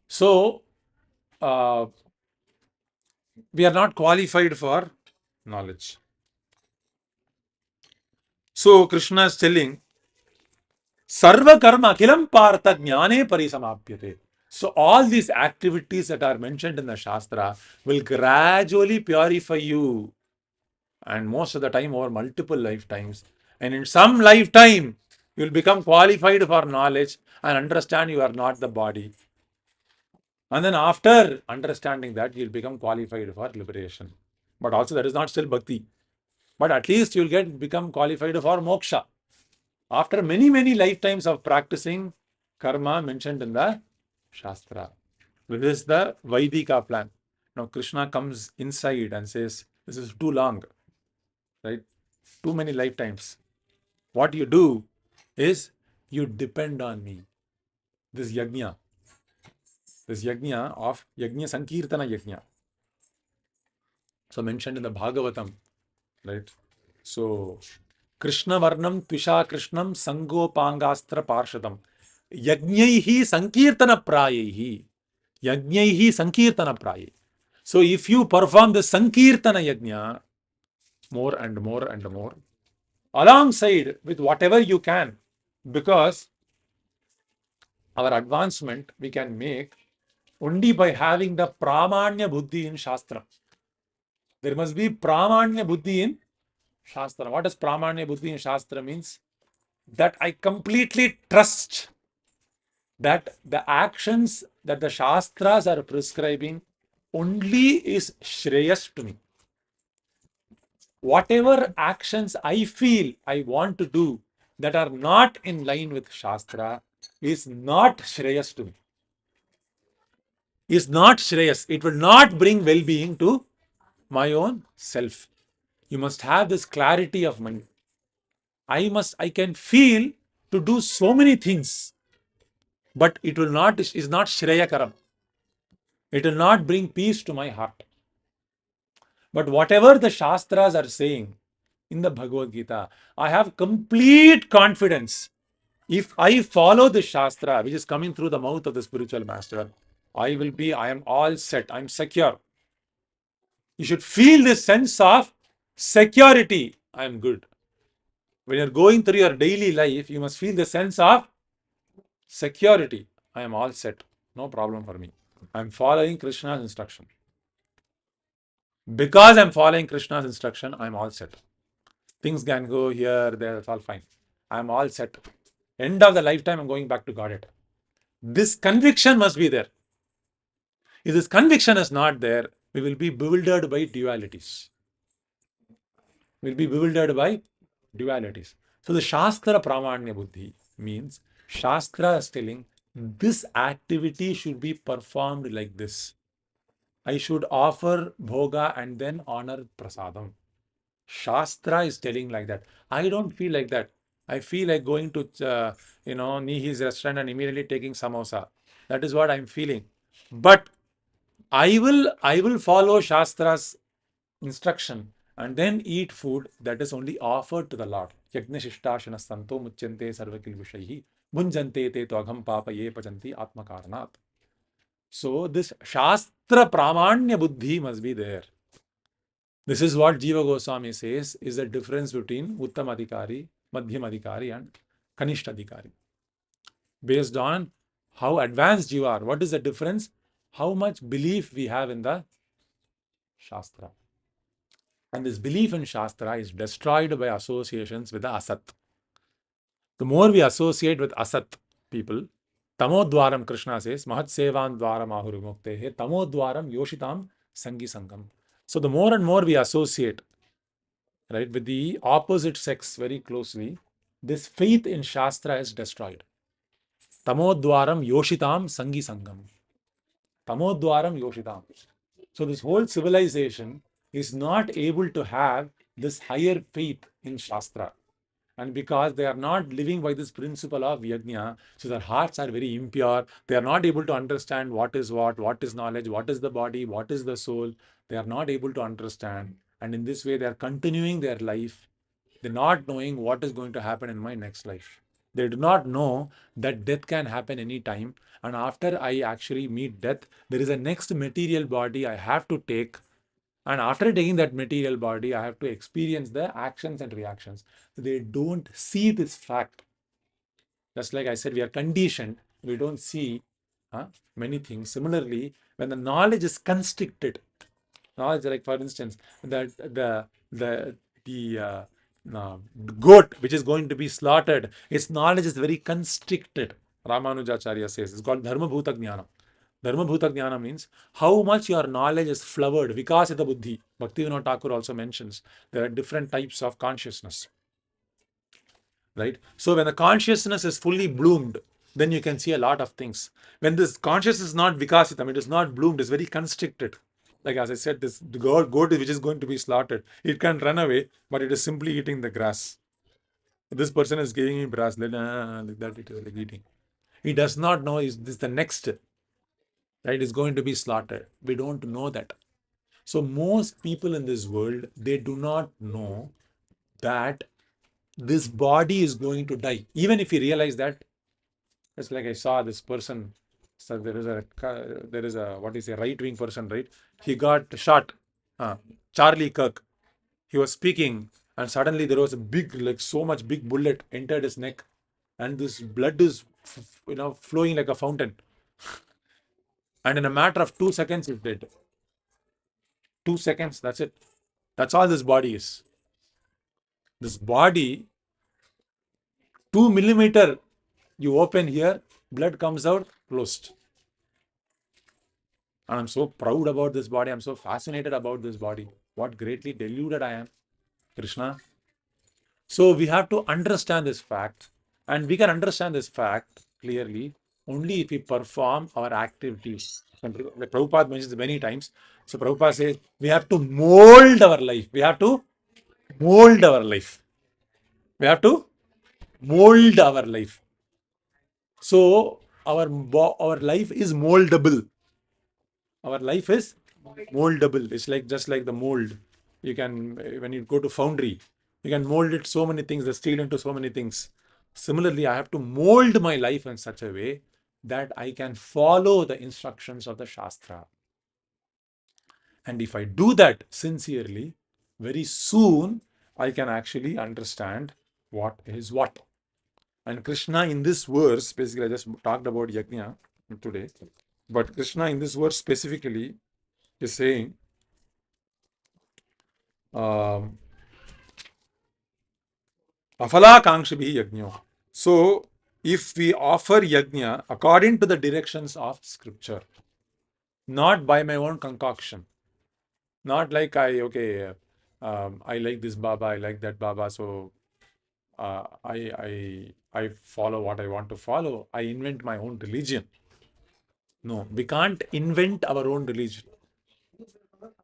So, we are not qualified for knowledge. So, Krishna is telling, Sarva karma akhilam partha jnane parisamapyate. So, all these activities that are mentioned in the Shastra will gradually purify you, and most of the time over multiple lifetimes. And in some lifetime, you will become qualified for knowledge and understand you are not the body. And then after understanding that, you'll become qualified for liberation. But also that is not still bhakti. But at least you'll become qualified for moksha. After many lifetimes of practicing karma mentioned in the Shastra. This is the Vaidika plan. Now Krishna comes inside and says, this is too long, right? Too many lifetimes. What you do is you depend on me. This yajna of yajna sankirtana yajna. So mentioned in the Bhagavatam, right? So Krishna Varnam Tvisha Krishnam Sangopangastra Parshadam Yajnaihi Sankirtana Prayehi. Yajnaihi Sankirtana Praye. So if you perform the Sankirtana Yajna more and more and more, alongside with whatever you can, because our advancement we can make only by having the Pramanya Buddhi in Shastra. There must be Pramanya Buddhi in Shastra. What does Pramanya Buddhi in Shastra means? That I completely trust that the actions that the Shastras are prescribing only is Shreyas to me. Whatever actions I feel I want to do that are not in line with Shastra is not Shreyas to me. Is not Shreyas. It will not bring well-being to my own self. You must have this clarity of mind. I can feel to do so many things, but it will not, is not Shreyakaram. It will not bring peace to my heart. But whatever the Shastras are saying in the Bhagavad Gita, I have complete confidence. If I follow the Shastra, which is coming through the mouth of the spiritual master, I am all set, I'm secure. You should feel this sense of security. I am good. When you're going through your daily life, you must feel the sense of security. I am all set. No problem for me. I'm following Krishna's instruction. Because I'm following Krishna's instruction, I'm all set. Things can go here, there, it's all fine. I'm all set. End of the lifetime, I'm going back to Godhead. This conviction must be there. If this conviction is not there, we will be bewildered by dualities. We'll be bewildered by dualities. So the Shastra Pramanya Buddhi means Shastra is telling this activity should be performed like this. I should offer bhoga and then honor prasadam. Shastra is telling like that. I don't feel like that. I feel like going to, Nihi's restaurant and immediately taking samosa. That is what I'm feeling. But I will follow Shastra's instruction and then eat food that is only offered to the Lord. Yajna Shishtasana Santo Muchyante Sarvakil Vishaihi Bhunjante Te Togham Papa Ye Pajanti Atmakarnat. So this Shastra Pramanya Buddhi must be there. This is what Jiva Goswami says is the difference between Uttam Adhikari, Madhyam Adhikari, and Kanishta Adhikari. Based on how advanced you are, what is the difference? How much belief we have in the Shastra. And this belief in Shastra is destroyed by associations with the Asat. The more we associate with Asat people, Tamodwaram, Krishna says, Mahat Sevan Dwaram Ahurumuktehe, Tamodwaram Yoshitam Sangi Sangam. So the more and more we associate, right, with the opposite sex very closely, this faith in Shastra is destroyed. Tamodwaram Yoshitam Sangi Sangam. Tamodwaram Yoshitam. So this whole civilization is not able to have this higher faith in Shastra. And because they are not living by this principle of yajna, so their hearts are very impure. They are not able to understand what is knowledge, what is the body, what is the soul. They are not able to understand. And in this way, they are continuing their life. They're not knowing what is going to happen in my next life. They do not know that death can happen anytime. And after I actually meet death, there is a next material body I have to take. And after taking that material body, I have to experience the actions and reactions. They don't see this fact. Just like I said, we are conditioned. We don't see many things. Similarly, when the knowledge is constricted, knowledge, like for instance, that the goat which is going to be slaughtered, its knowledge is very constricted. Ramanujacharya says it's called Dharma Bhuta Jnana. Dharma Bhuta Jnana means how much your knowledge is flowered. Vikasita Buddhi. Bhaktivinoda Thakur also mentions there are different types of consciousness. Right? So when the consciousness is fully bloomed, then you can see a lot of things. When this consciousness is not Vikasitam, it is not bloomed, it's very constricted. Like as I said, this goat which is going to be slaughtered, it can run away, but it is simply eating the grass. This person is giving him grass, like that it is like eating. He does not know is this the next, right, is going to be slaughtered. We don't know that. So most people in this world, they do not know that this body is going to die. Even if you realize that, it's like I saw this person. So there is a what is a right-wing person, right? He got shot. Charlie Kirk. He was speaking, and suddenly there was a big, like so much big bullet entered his neck, and this blood is, flowing like a fountain. And in a matter of 2 seconds, he's dead. 2 seconds. That's it. That's all this body is. This body, 2 millimeter, you open here, blood comes out, closed. And I'm so proud about this body. I'm so fascinated about this body. What greatly deluded I am, Krishna. So we have to understand this fact. And we can understand this fact clearly only if we perform our activities. Like Prabhupada mentions many times. So Prabhupada says, we have to mold our life. We have to mold our life. We have to mold our life. So our life is moldable. Our life is moldable. It's like just like the mold. You can, when you go to foundry, you can mold it so many things, the steel into so many things. Similarly, I have to mold my life in such a way that I can follow the instructions of the Shastra. And if I do that sincerely, very soon I can actually understand what is what. And Krishna in this verse, basically, I just talked about Yajna today, but Krishna in this verse specifically is saying, Afala Kangshabhi Yajna. So, if we offer Yajna according to the directions of scripture, not by my own concoction, not like I like this Baba, I like that Baba, so I follow what I want to follow. I invent my own religion. No, we can't invent our own religion.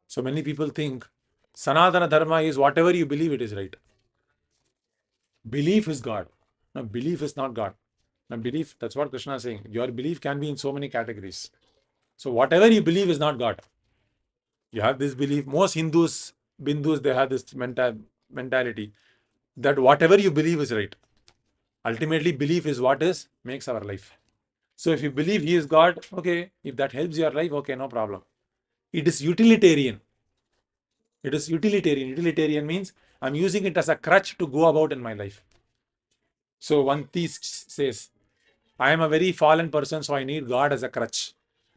So many people think Sanatana Dharma is whatever you believe it is right. Belief is God. No, belief is not God. Now, belief, that's what Krishna is saying. Your belief can be in so many categories. So whatever you believe is not God. You have this belief. Most Hindus, Bindus, they have this mentality that whatever you believe is right. Ultimately, belief is what makes our life. So if you believe he is God, okay, if that helps your life, okay, no problem. It is utilitarian. It is utilitarian. Utilitarian means I'm using it as a crutch to go about in my life. So one theist says, I am a very fallen person, so I need God as a crutch.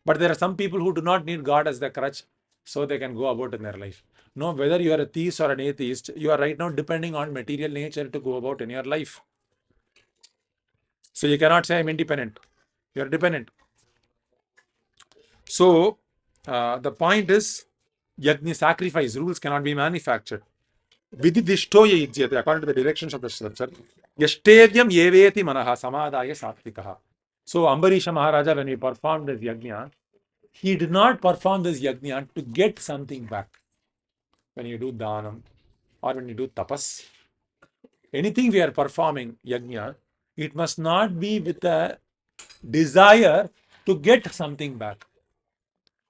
But there are some people who do not need God as the crutch, so they can go about in their life. No, whether you are a theist or an atheist, you are right now depending on material nature to go about in your life. So you cannot say I'm independent. You are dependent. So the point is, yajna, sacrifice, rules cannot be manufactured. Vididishtoya yajyate, according to the directions of the scripture. Yashtevyam yeveti manaha samadaya satvikaha. So Ambarisha Maharaja, when he performed this yajna, he did not perform this yajna to get something back. When you do dhanam or when you do tapas, anything we are performing yajna, it must not be with a desire to get something back.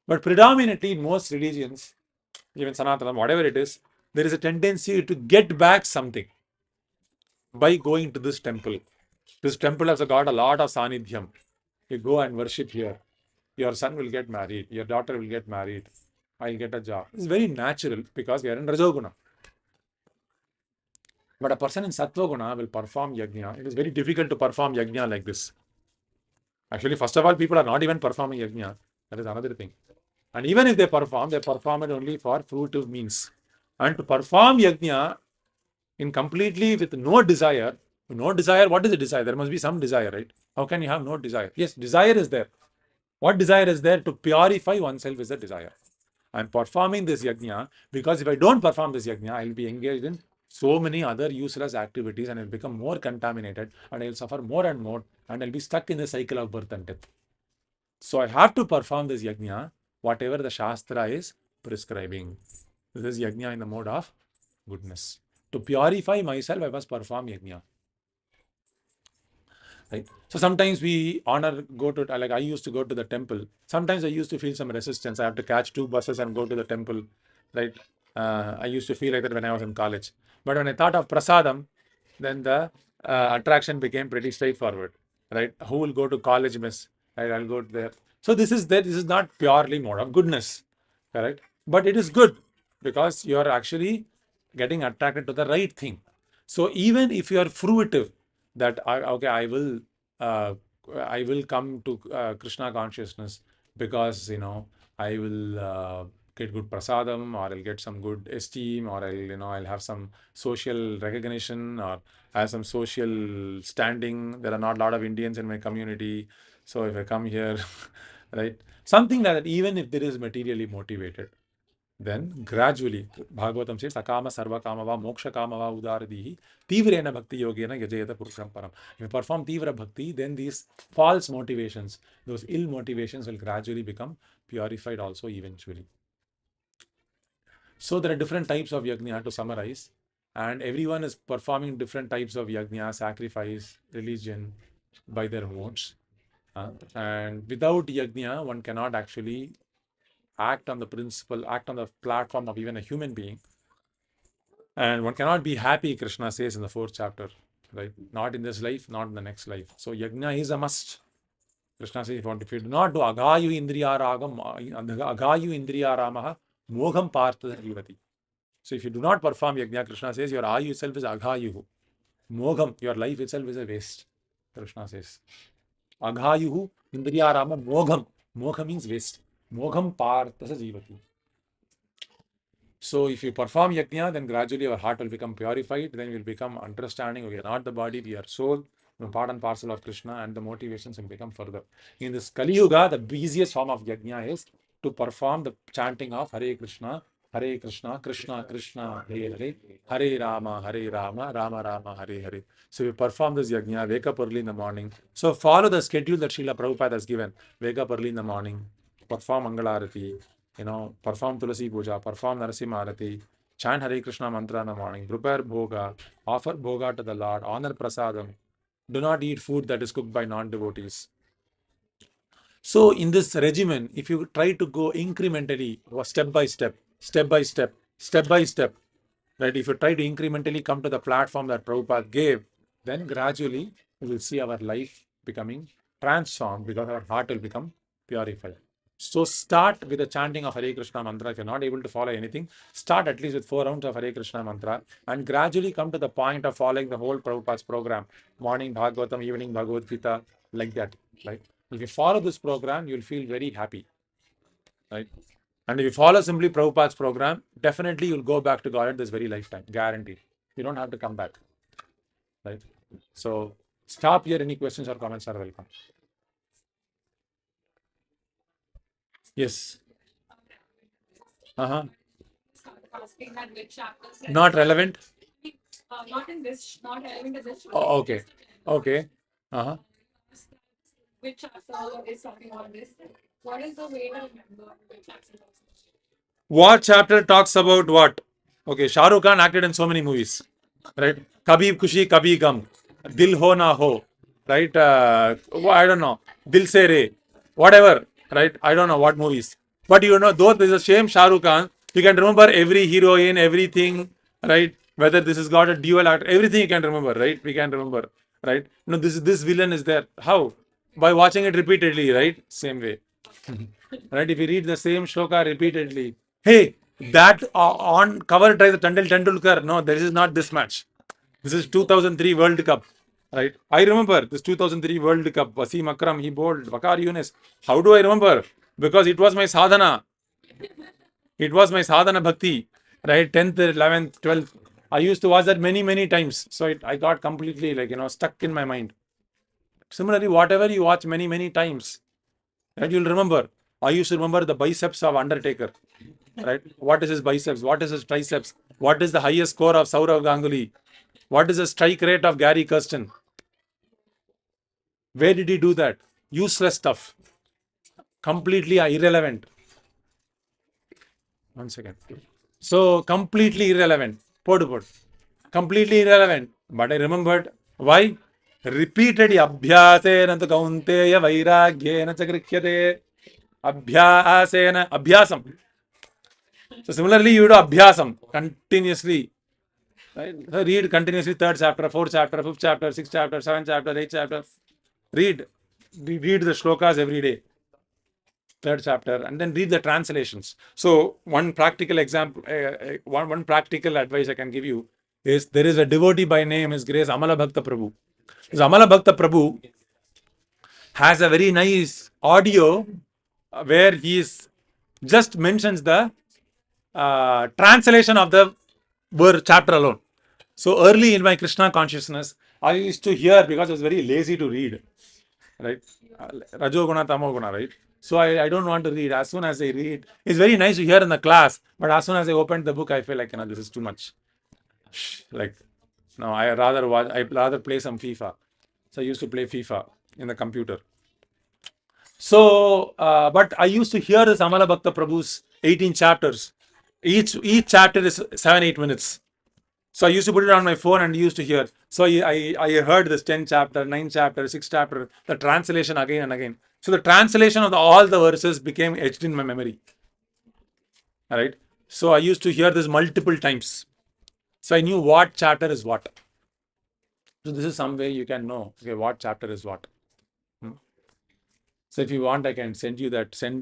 But predominantly in most religions, even Sanatana, whatever it is, there is a tendency to get back something by going to this temple. This temple has got a lot of sanidhyam. You go and worship here. Your son will get married. Your daughter will get married. I'll get a job. It's very natural because we are in Rajoguna. But a person in Sattvaguna will perform yajna. It is very difficult to perform yajna like this. Actually, first of all, people are not even performing yajna. That is another thing. And even if they perform it only for fruitive means. And to perform yajna in completely with no desire, what is the desire? There must be some desire, right? How can you have no desire? Yes, desire is there. What desire is there? To purify oneself is a desire. I'm performing this yajna because if I don't perform this yajna, I'll be engaged in so many other useless activities and I'll become more contaminated and I'll suffer more and more and I'll be stuck in the cycle of birth and death. So I have to perform this yajna, whatever the Shastra is prescribing. This is yajna in the mode of goodness. To purify myself, I must perform yajna. Right? So sometimes we go to, like I used to go to the temple. Sometimes I used to feel some resistance. I have to catch 2 buses and go to the temple, right? I used to feel like that when I was in college. But when I thought of prasadam, then the attraction became pretty straightforward, right? Who will go to college mess? Right? I'll go there. So this is not purely mode of goodness, correct? But it is good because you are actually getting attracted to the right thing. So even if you are fruitive, that I will come to Krishna consciousness because I will get good prasadam, or I'll get some good esteem, or I'll have some social recognition, or have some social standing. There are not a lot of Indians in my community, so if I come here, right, something like that. Even if there is materially motivated, then gradually, Bhagavatam says, Akama sarva kama va moksha kama va udaradihi tivrena bhakti yogena yajayata purusham param. If you perform tivra bhakti, then these false motivations, those ill motivations will gradually become purified also eventually. So there are different types of yajna to summarize, and everyone is performing different types of yajna, sacrifice, religion by their modes. And without yajna, one cannot actually act on the platform of even a human being. And one cannot be happy, Krishna says in the 4th chapter, right? Not in this life, not in the next life. So yajna is a must. Krishna says, if you do not do agayu indriya ramaha, mogham partha jivati. So if you do not perform yajna, Krishna says, your ayu itself is agayuhu. Mogham, your life itself is a waste. Krishna says, agayuhu indriya rama mogham. Mogham means waste. Mogham partha jivati. So if you perform yajna, then gradually our heart will become purified. Then we will become understanding we are not the body, we are soul, part and parcel of Krishna, and the motivations will become further. In this Kali Yuga, the easiest form of yajna is to perform the chanting of Hare Krishna, Krishna Krishna, Hare Hare, Hare Rama, Rama Rama, Hare Hare. So we perform this yajna, wake up early in the morning. So follow the schedule that Srila Prabhupada has given. Wake up early in the morning, perform Mangalarati, perform Tulasi Puja, perform Narasimha Arati, chant Hare Krishna mantra in the morning, prepare bhoga, offer bhoga to the Lord, honor prasadam. Do not eat food that is cooked by non-devotees. So in this regimen, if you try to go incrementally, or step by step, right? If you try to incrementally come to the platform that Prabhupada gave, then gradually we will see our life becoming transformed because our heart will become purified. So start with the chanting of Hare Krishna mantra. If you're not able to follow anything, start at least with 4 rounds of Hare Krishna mantra and gradually come to the point of following the whole Prabhupada's program. Morning Bhagavatam, evening Bhagavad Gita, like that. Right? If you follow this program, you'll feel very happy. Right? And if you follow simply Prabhupada's program, definitely you'll go back to God at this very lifetime. Guaranteed. You don't have to come back. Right? So stop here. Any questions or comments are welcome. Yes. Asking that which chapters Not relevant. not relevant to this. Oh, okay. Okay. Uh-huh. Which chapter is talking about this? What is the way to remember which chapter? What chapter talks about what? Okay, Shah Rukh Khan acted in so many movies, right? Kabhi Kushi, Kabhi Gum, Dil Ho Na Ho, right? I don't know, Dil Se Re, whatever, right? I don't know what movies. But you know, though there's a shame Shah Rukh Khan, you can remember every heroine, everything, right? Whether this has got a dual act, everything you can remember, right? We can remember, right? No, this villain is there. How? By watching it repeatedly, right? Same way. Right? If you read the same shloka repeatedly, hey, that on cover tries the Tendulkar. No, this is not this match. This is 2003 World Cup. Right? I remember this 2003 World Cup. Wasim Akram, he bowled. Wakar Yunus. How do I remember? Because it was my sadhana. It was my sadhana bhakti. Right? 10th, 11th, 12th. I used to watch that many times. So I got completely stuck in my mind. Similarly, whatever you watch many times, right, you'll remember. I used to remember the biceps of Undertaker. Right? What is his biceps? What is his triceps? What is the highest score of Saurav Ganguly? What is the strike rate of Gary Kirsten? Where did he do that? Useless stuff. Completely irrelevant. 1 second. So, completely irrelevant. Completely irrelevant. But I remembered. Why? Repeated abhyasena tu kaunteya vairagyena cha grikhyate. Abhyasam. So similarly, you do abhyasam continuously. Right? So read continuously 3rd chapter, 4th chapter, 5th chapter, 6th chapter, 7th chapter, 8th chapter. Read the shlokas every day. 3rd chapter, and then read the translations. So one practical example, one practical advice I can give you is there is a devotee by name, His Grace Amala Bhakta Prabhu. This Amala Bhakta Prabhu has a very nice audio where he just mentions the translation of the word chapter alone. So early in my Krishna consciousness, I used to hear because I was very lazy to read, right? Rajoguna, Tamoguna, right? So I don't want to read. As soon as I read, it's very nice to hear in the class, but as soon as I opened the book, I feel like, this is too much. Like, no, I rather play some FIFA. So I used to play FIFA in the computer. So, but I used to hear this Amala Bhakta Prabhu's 18 chapters. Each chapter is 7-8 minutes. So I used to put it on my phone and used to hear. So I heard this 10 chapter, 9 chapter, 6 chapter, the translation again and again. So the translation of all the verses became etched in my memory. All right. So I used to hear this multiple times. So I knew what chapter is what. So this is some way you can know, okay, what chapter is what. So if you want, I can send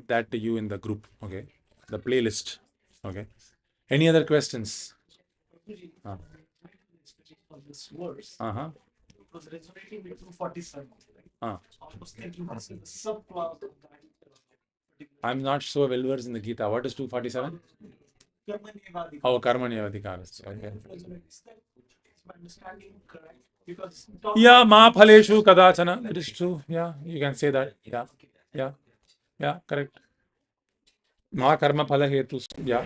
that to you in the group, okay, the playlist, okay. Any other questions? This verse Uh-huh. was resonating with 247. Uh. I was thinking this is a subclass of that. I'm not so well versed in the Gita. What is 247? Oh, Karmanyavadhikara. Okay. Is my understanding correct? Because Yeah, Ma Phaleshu Kadachana. That is true. Yeah, you can say that. Yeah, correct. Ma Karma Phala Hetu. Yeah.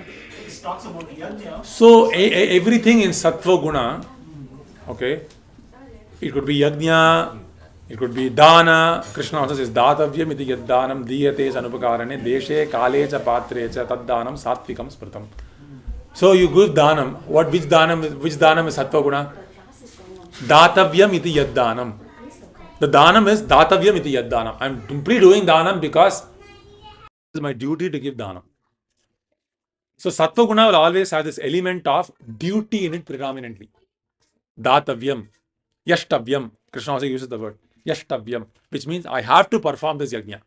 it talks about yajna. So everything in Sattva Guna, okay, it could be Yajna, it could be Dana. Krishna also says Datavyam iti yad danam diyate sanupakarane deshe kale cha patre cha tad danam sattvikam smritam. So you give danam. Which danam is Sattva Guna? Datavyam iti yad danam. The danam is Datavyam iti yad danam. I'm simply doing danam because it is my duty to give danam. So Sattva Guna will always have this element of duty in it predominantly. Datavyam, Yashtavyam. Krishna also uses the word Yashtavyam, which means I have to perform this yajna.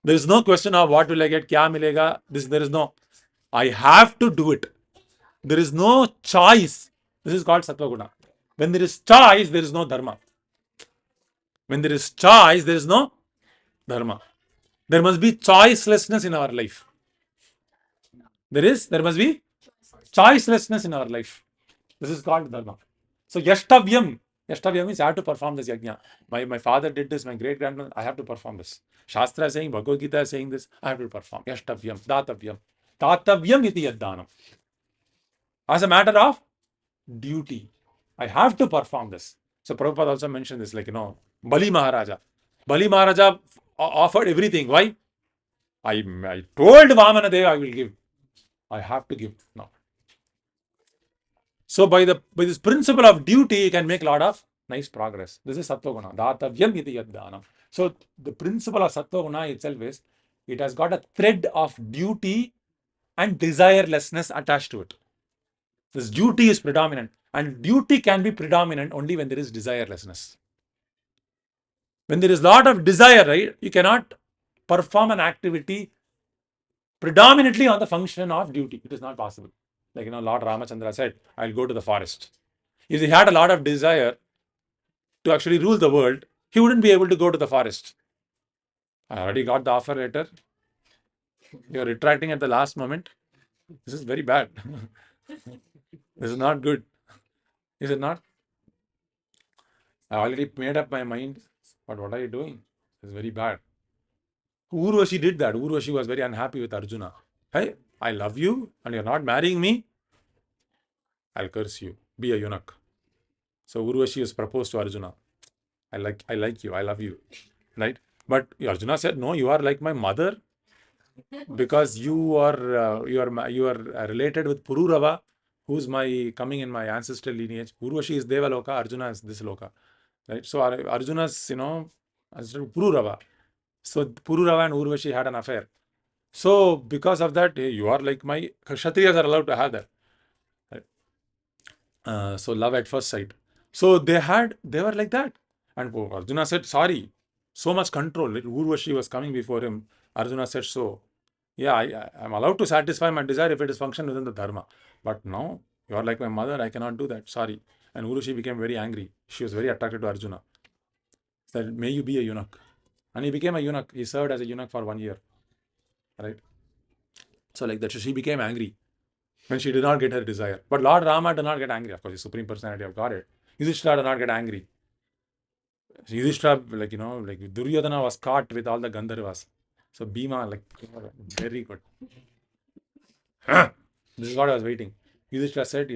There is no question of what will I get, kya milega. There is no. I have to do it. There is no choice. This is called sattva guna. When there is choice, there is no dharma. When there is choice, there is no dharma. There must be choicelessness in our life. There must be choicelessness in our life. This is called dharma. So yashtavyam. Yashtavyam means I have to perform this yajna. My father did this, my great grandmother, I have to perform this. Shastra is saying, Bhagavad Gita is saying this, I have to perform. Yashtavyam, datavyam. Datavyam iti yaddanam. As a matter of duty. I have to perform this. So Prabhupada also mentioned this, like, Bali Maharaja. Bali Maharaja offered everything. Why? I told Vamana Deva I will give. I have to give. No. So by this principle of duty, you can make a lot of nice progress. This is Sattva Guna. Datavyam iti yaddanam. So the principle of Sattva Guna itself is, it has got a thread of duty and desirelessness attached to it. This duty is predominant, and duty can be predominant only when there is desirelessness. When there is a lot of desire, right, you cannot perform an activity predominantly on the function of duty. It is not possible. Like, Lord Ramachandra said, I'll go to the forest. If he had a lot of desire to actually rule the world, he wouldn't be able to go to the forest. I already got the offer letter. You're retracting at the last moment. This is very bad. This is not good. Is it not? I already made up my mind. But what are you doing? It's very bad. Urvashi did that. Urvashi was very unhappy with Arjuna. Hey, I love you and you're not marrying me. I'll curse you. Be a eunuch. So Urvashi was proposed to Arjuna. I like you. I love you. Right? But Arjuna said, no, you are like my mother, because you are related with Pururava, who's coming in my ancestral lineage. Urvashi is Devaloka, Arjuna is this loka. Right? So Arjuna's, ancestor Pururava. So Pururava and Urvashi had an affair. So because of that, hey, you are like my Kshatriyas are allowed to have that. Right? So love at first sight. So they were like that. And Arjuna said, sorry, so much control. Urvashi was coming before him. Arjuna said, so, yeah, I'm allowed to satisfy my desire if it is function within the dharma. But now, you are like my mother, I cannot do that. Sorry. And Urvashi became very angry. She was very attracted to Arjuna. Said, may you be a eunuch. And he became a eunuch. He served as a eunuch for 1 year. Right? So like that, she became angry when she did not get her desire. But Lord Rama did not get angry. Of course, the Supreme Personality of Godhead. Yudhishthira did not get angry. Yudhishthira, like Duryodhana was caught with all the Gandharvas. So Bhima, very good. This is what I was waiting. Yudhishthira said,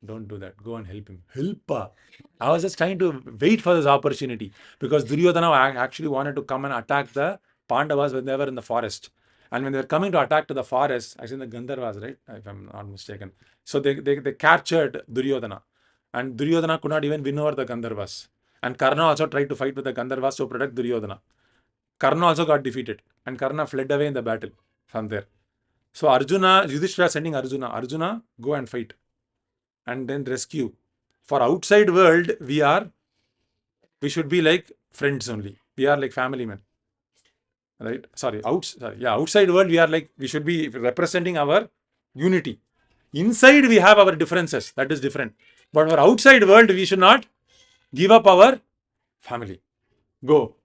don't do that. Go and help him. Help. I was just trying to wait for this opportunity, because Duryodhana actually wanted to come and attack the Pandavas when they were in the forest. And when they were coming to attack to the forest, actually the Gandharvas, right? If I'm not mistaken. So they captured Duryodhana. And Duryodhana could not even win over the Gandharvas. And Karna also tried to fight with the Gandharvas to protect Duryodhana. Karna also got defeated. And Karna fled away in the battle from there. So Yudhishthira sending Arjuna, go and fight. And then rescue. For outside world, we should be like friends only. We are like family men. Right? Outside world, we should be representing our unity. Inside, we have our differences. That is different. But for outside world, we should not give up our family. Go.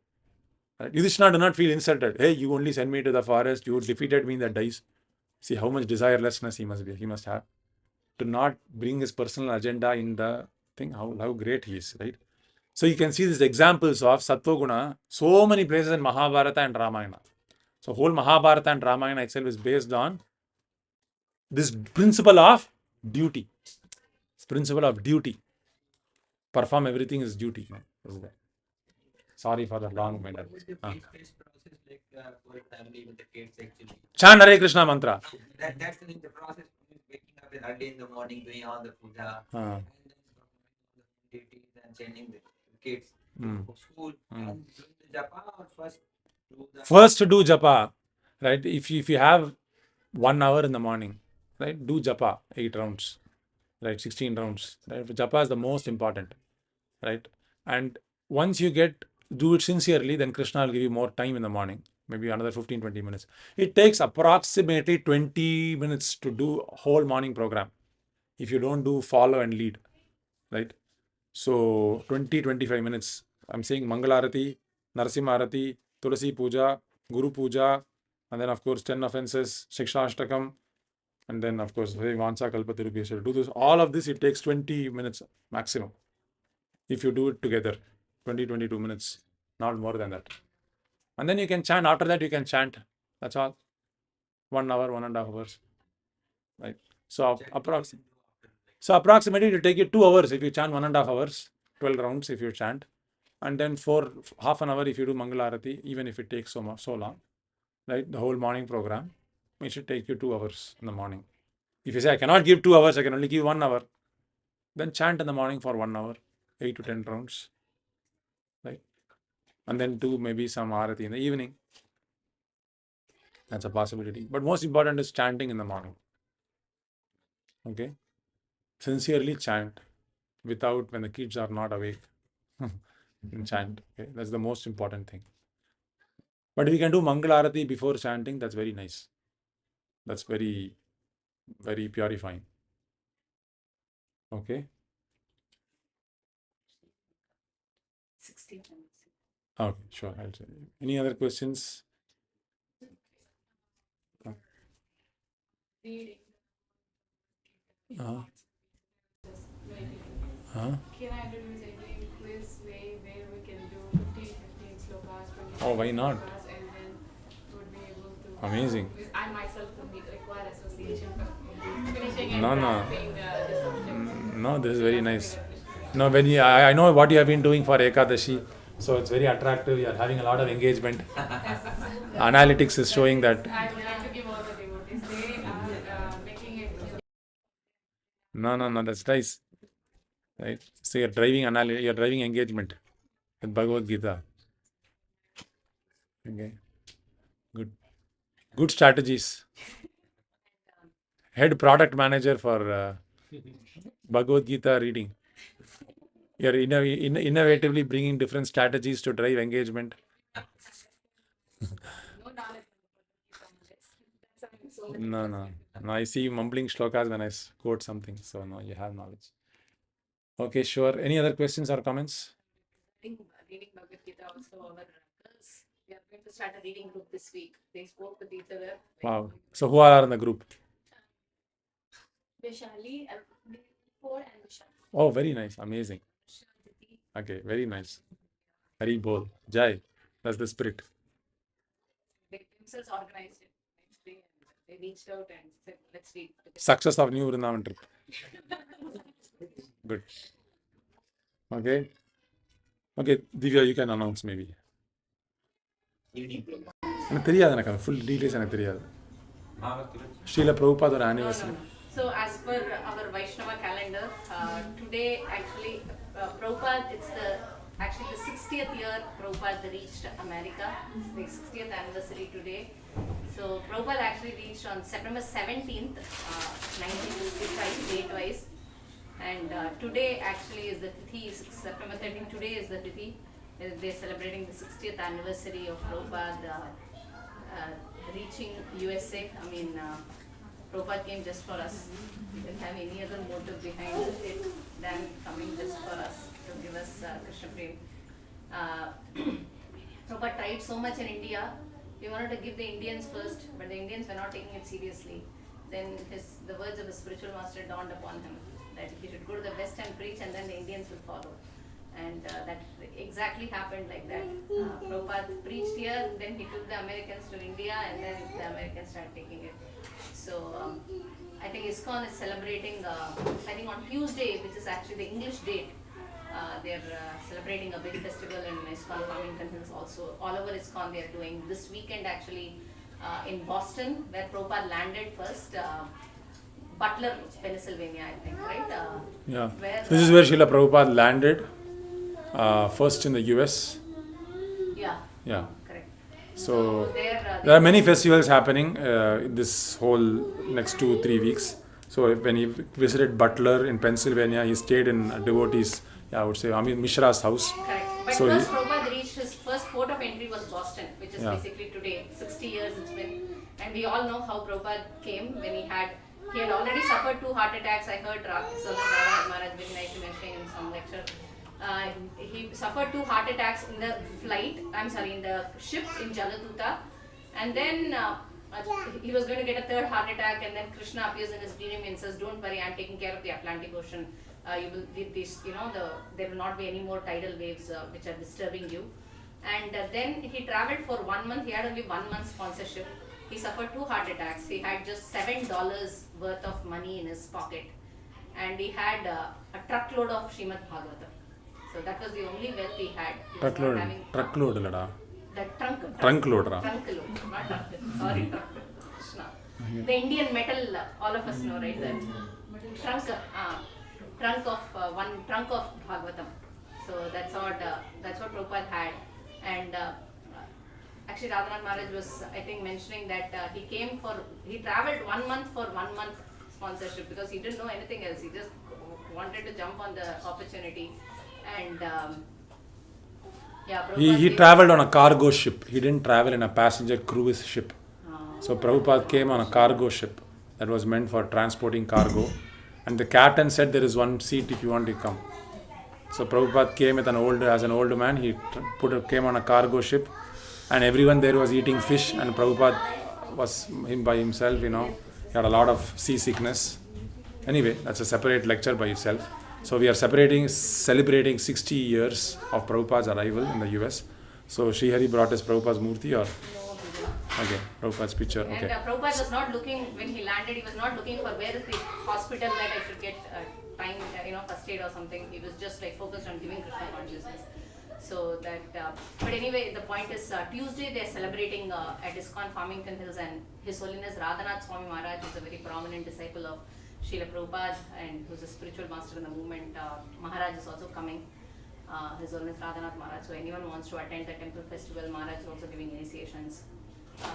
Right? Yudhishthira do not feel insulted. Hey, you only send me to the forest. You defeated me in that dice. See how much desirelessness he must have to not bring his personal agenda in the thing. How great he is, right? So you can see these examples of Sattva Guna, so many places in Mahabharata and Ramayana. So whole Mahabharata and Ramayana itself is based on this principle of duty. This principle of duty. Perform everything is duty. Sorry for the long minute. Process like for a family with the kids actually. Chant Hare Krishna mantra. That's the process of waking up early in the morning, doing all the puja, Uh, and then the duties and sending the kids Mm. to school, and doing the japa or First do japa, right? If you have 1 hour in the morning, right, do japa 8 rounds, right, 16 rounds. Right? Japa is the most important, right? And once you do it sincerely, then Krishna will give you more time in the morning. maybe another 15-20 minutes. It takes approximately 20 minutes to do a whole morning program if you don't do follow and lead, right? So 20-25 minutes. I'm saying Mangalarati, Narasimha Arati, Tulasi Puja, Guru Puja, and then of course 10 offenses, Shikshashtakam, and then of course Vansa Kalpatirubhi. So do this, all of this, it takes 20 minutes maximum. If you do it together, 20-22 minutes, not more than that. And then you can chant. After that, you can chant. That's all. 1 hour, 1.5 hours. Right. So approximately it will take you 2 hours if you chant 1.5 hours, 12 rounds if you chant, and then for half an hour if you do Mangalarati, even if it takes so long, right? The whole morning program, it should take you 2 hours in the morning. If you say I cannot give 2 hours, I can only give 1 hour, then chant in the morning for 1 hour, 8 to 10 rounds, right? And then do maybe some Arati in the evening. That's a possibility. But most important is chanting in the morning. Okay? Sincerely chant without when the kids are not awake. Chant. Okay? That's the most important thing. But if you can do Mangalarati before chanting, that's very nice. That's very, very purifying. Okay? 16 minutes. Okay, sure. I'll say. Any other questions? Reading. Uh-huh. Can I introduce any quiz way where we can do 15 slokas, 20 Oh, why not? slokas, and then would be able to. Amazing. Because I myself would require association for finishing and No, no. grasping the subject. No, this is very nice. No, when you, I know what you have been doing for Ekadashi, so it's very attractive. You are having a lot of engagement. Analytics is showing that. I would like to give all the devotees. They are making it. No, that's nice. Right? So you're driving engagement with Bhagavad Gita. Okay. Good strategies. Head product manager for Bhagavad Gita reading. You're innovatively bringing different strategies to drive engagement. No knowledge. That's so many. No. I see you mumbling shlokas when I quote something. So no, you have knowledge. Okay, sure. Any other questions or comments? Reading Bhagavad Gita also, our girls, we are going to start a reading group this week. They spoke with each other. Wow. So who are in the group? Vishali, 4 and Vishali. Oh, very nice. Amazing. Okay, very nice. Hari Bol. Jai. That's the spirit. They themselves organized it next day and they reached out and said, let's read. Success of New Vrindavan trip. Good. Okay. Okay, Divya, you can announce maybe. எனக்கு தெரியாது எனக்கு full details எனக்கு தெரியாது ஸ்ரீல பிரபுபாதோட anniversary. So as per our Vaishnava calendar, today actually Prabhupada, it's actually the 60th year Prabhupada reached America. It's the 60th anniversary today. So Prabhupada actually reached on September 17th, 1955 date-wise. And today actually is the Tithi, September 13th, today is the Tithi. They're celebrating the 60th anniversary of Prabhupada reaching USA. I mean, Prabhupada came just for us. We didn't have any other motive behind it than coming just for us to give us Krishna Prem. Prabhupada tried so much in India. He wanted to give the Indians first, but the Indians were not taking it seriously. Then the words of his spiritual master dawned upon him that he should go to the West and preach, and then the Indians would follow. And that exactly happened like that. Prabhupada preached here, then he took the Americans to India, and then the Americans started taking it. So I think ISKCON is celebrating, I think on Tuesday, which is actually the English date, they're celebrating a big festival in ISKCON Farmington Hills also. All over ISKCON they are doing this weekend actually in Boston, where Prabhupada landed first. Butler, Pennsylvania, I think, right? Yeah. Where, This is where Srila Prabhupada landed first in the US. Yeah. Correct. So There there are many festivals happening this whole next 2-3 weeks. So when he visited Butler in Pennsylvania, he stayed in a devotee's, I would say, Mishra's house. correct. But So first Prabhupada reached his first port of entry was Boston, which is Yeah. basically today. Tuesday, 60 years it's been. And we all know how Prabhupada came when he had already suffered 2 heart attacks. I heard Sardar Maharaj very nicely mentioning in some lecture. He suffered 2 heart attacks in the in the ship in Jaladuta. And then he was going to get a 3rd heart attack, and then Krishna appears in his dream and says, "Don't worry, I'm taking care of the Atlantic Ocean. There will not be any more tidal waves which are disturbing you." And then he traveled for 1 month. He had only 1 month sponsorship. He suffered 2 heart attacks. He had just $7 worth of money in his pocket, and he had a truckload of Srimad Bhagavatam. So that was the only wealth he had. He was not having Truckload lada. the trunk Trunk load, trunk load, not truck. Sorry, truck. Krishna. The Indian metal, all of us know, right? The trunk of one trunk of Bhagavatam. So that's what Prabhupada had. And actually, Radhanath Maharaj was, I think, mentioning that he traveled 1 month for 1 month sponsorship because he didn't know anything else. He just wanted to jump on the opportunity. And He traveled on a cargo ship. He didn't travel in a passenger cruise ship. So Prabhupada came on a cargo ship that was meant for transporting cargo. And the captain said there is 1 seat if you want to come. So Prabhupada came as an old man. He came on a cargo ship, and everyone there was eating fish, and Prabhupada was by himself, He had a lot of seasickness. Anyway, that's a separate lecture by itself. So we are celebrating 60 years of Prabhupada's arrival in the US. So Srihari brought us Prabhupada's Murti or? Okay, Prabhupada's picture. Okay. And Prabhupada was not looking, when he landed, he was not looking for where is the hospital that I should get time, first aid or something. He was just focused on giving Krishna consciousness. So that, but anyway, the point is Tuesday they are celebrating at ISKCON Farmington Hills, and His Holiness Radhanath Swami Maharaj is a very prominent disciple of Srila Prabhupada and who's a spiritual master in the movement. Maharaj is also coming, His Holiness Radhanath Maharaj. So anyone who wants to attend the temple festival, Maharaj is also giving initiations. So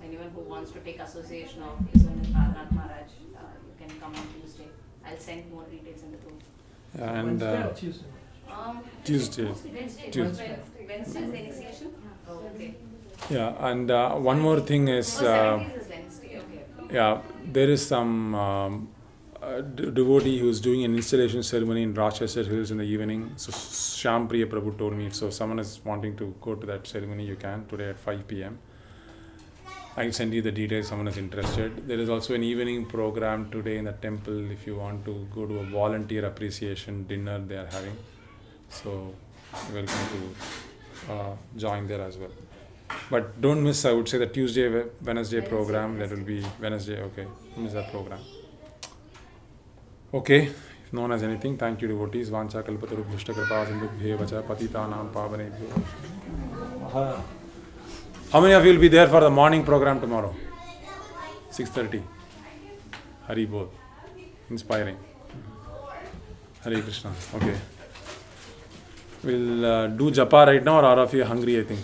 anyone who wants to take association of His Holiness Radhanath Maharaj, you can come on Tuesday. I'll send more details in the group. And Tuesday. Tuesday. Wednesday is the initiation? Oh, okay. Yeah, and one more thing is, 17th is Wednesday, okay. yeah, there is some devotee who's doing an installation ceremony in Rochester Hills in the evening. So Shyam Priya Prabhu told me if someone is wanting to go to that ceremony, you can today at 5 p.m. I can send you the details if someone is interested. There is also an evening program today in the temple if you want to go to a volunteer appreciation dinner they are having. So you're welcome to join there as well. But don't miss, I would say, the Tuesday, Wednesday program. That will be Wednesday, okay. Don't miss that program. Okay, if no one has anything, thank you devotees. Vancha kalpataru bhishta kripa sindhubhye vacha patitanam pavanebhyo. How many of you will be there for the morning program tomorrow? 6:30. Hari Bol. Inspiring. Hare Krishna. Okay. We'll do japa right now, or all of you are hungry, I think.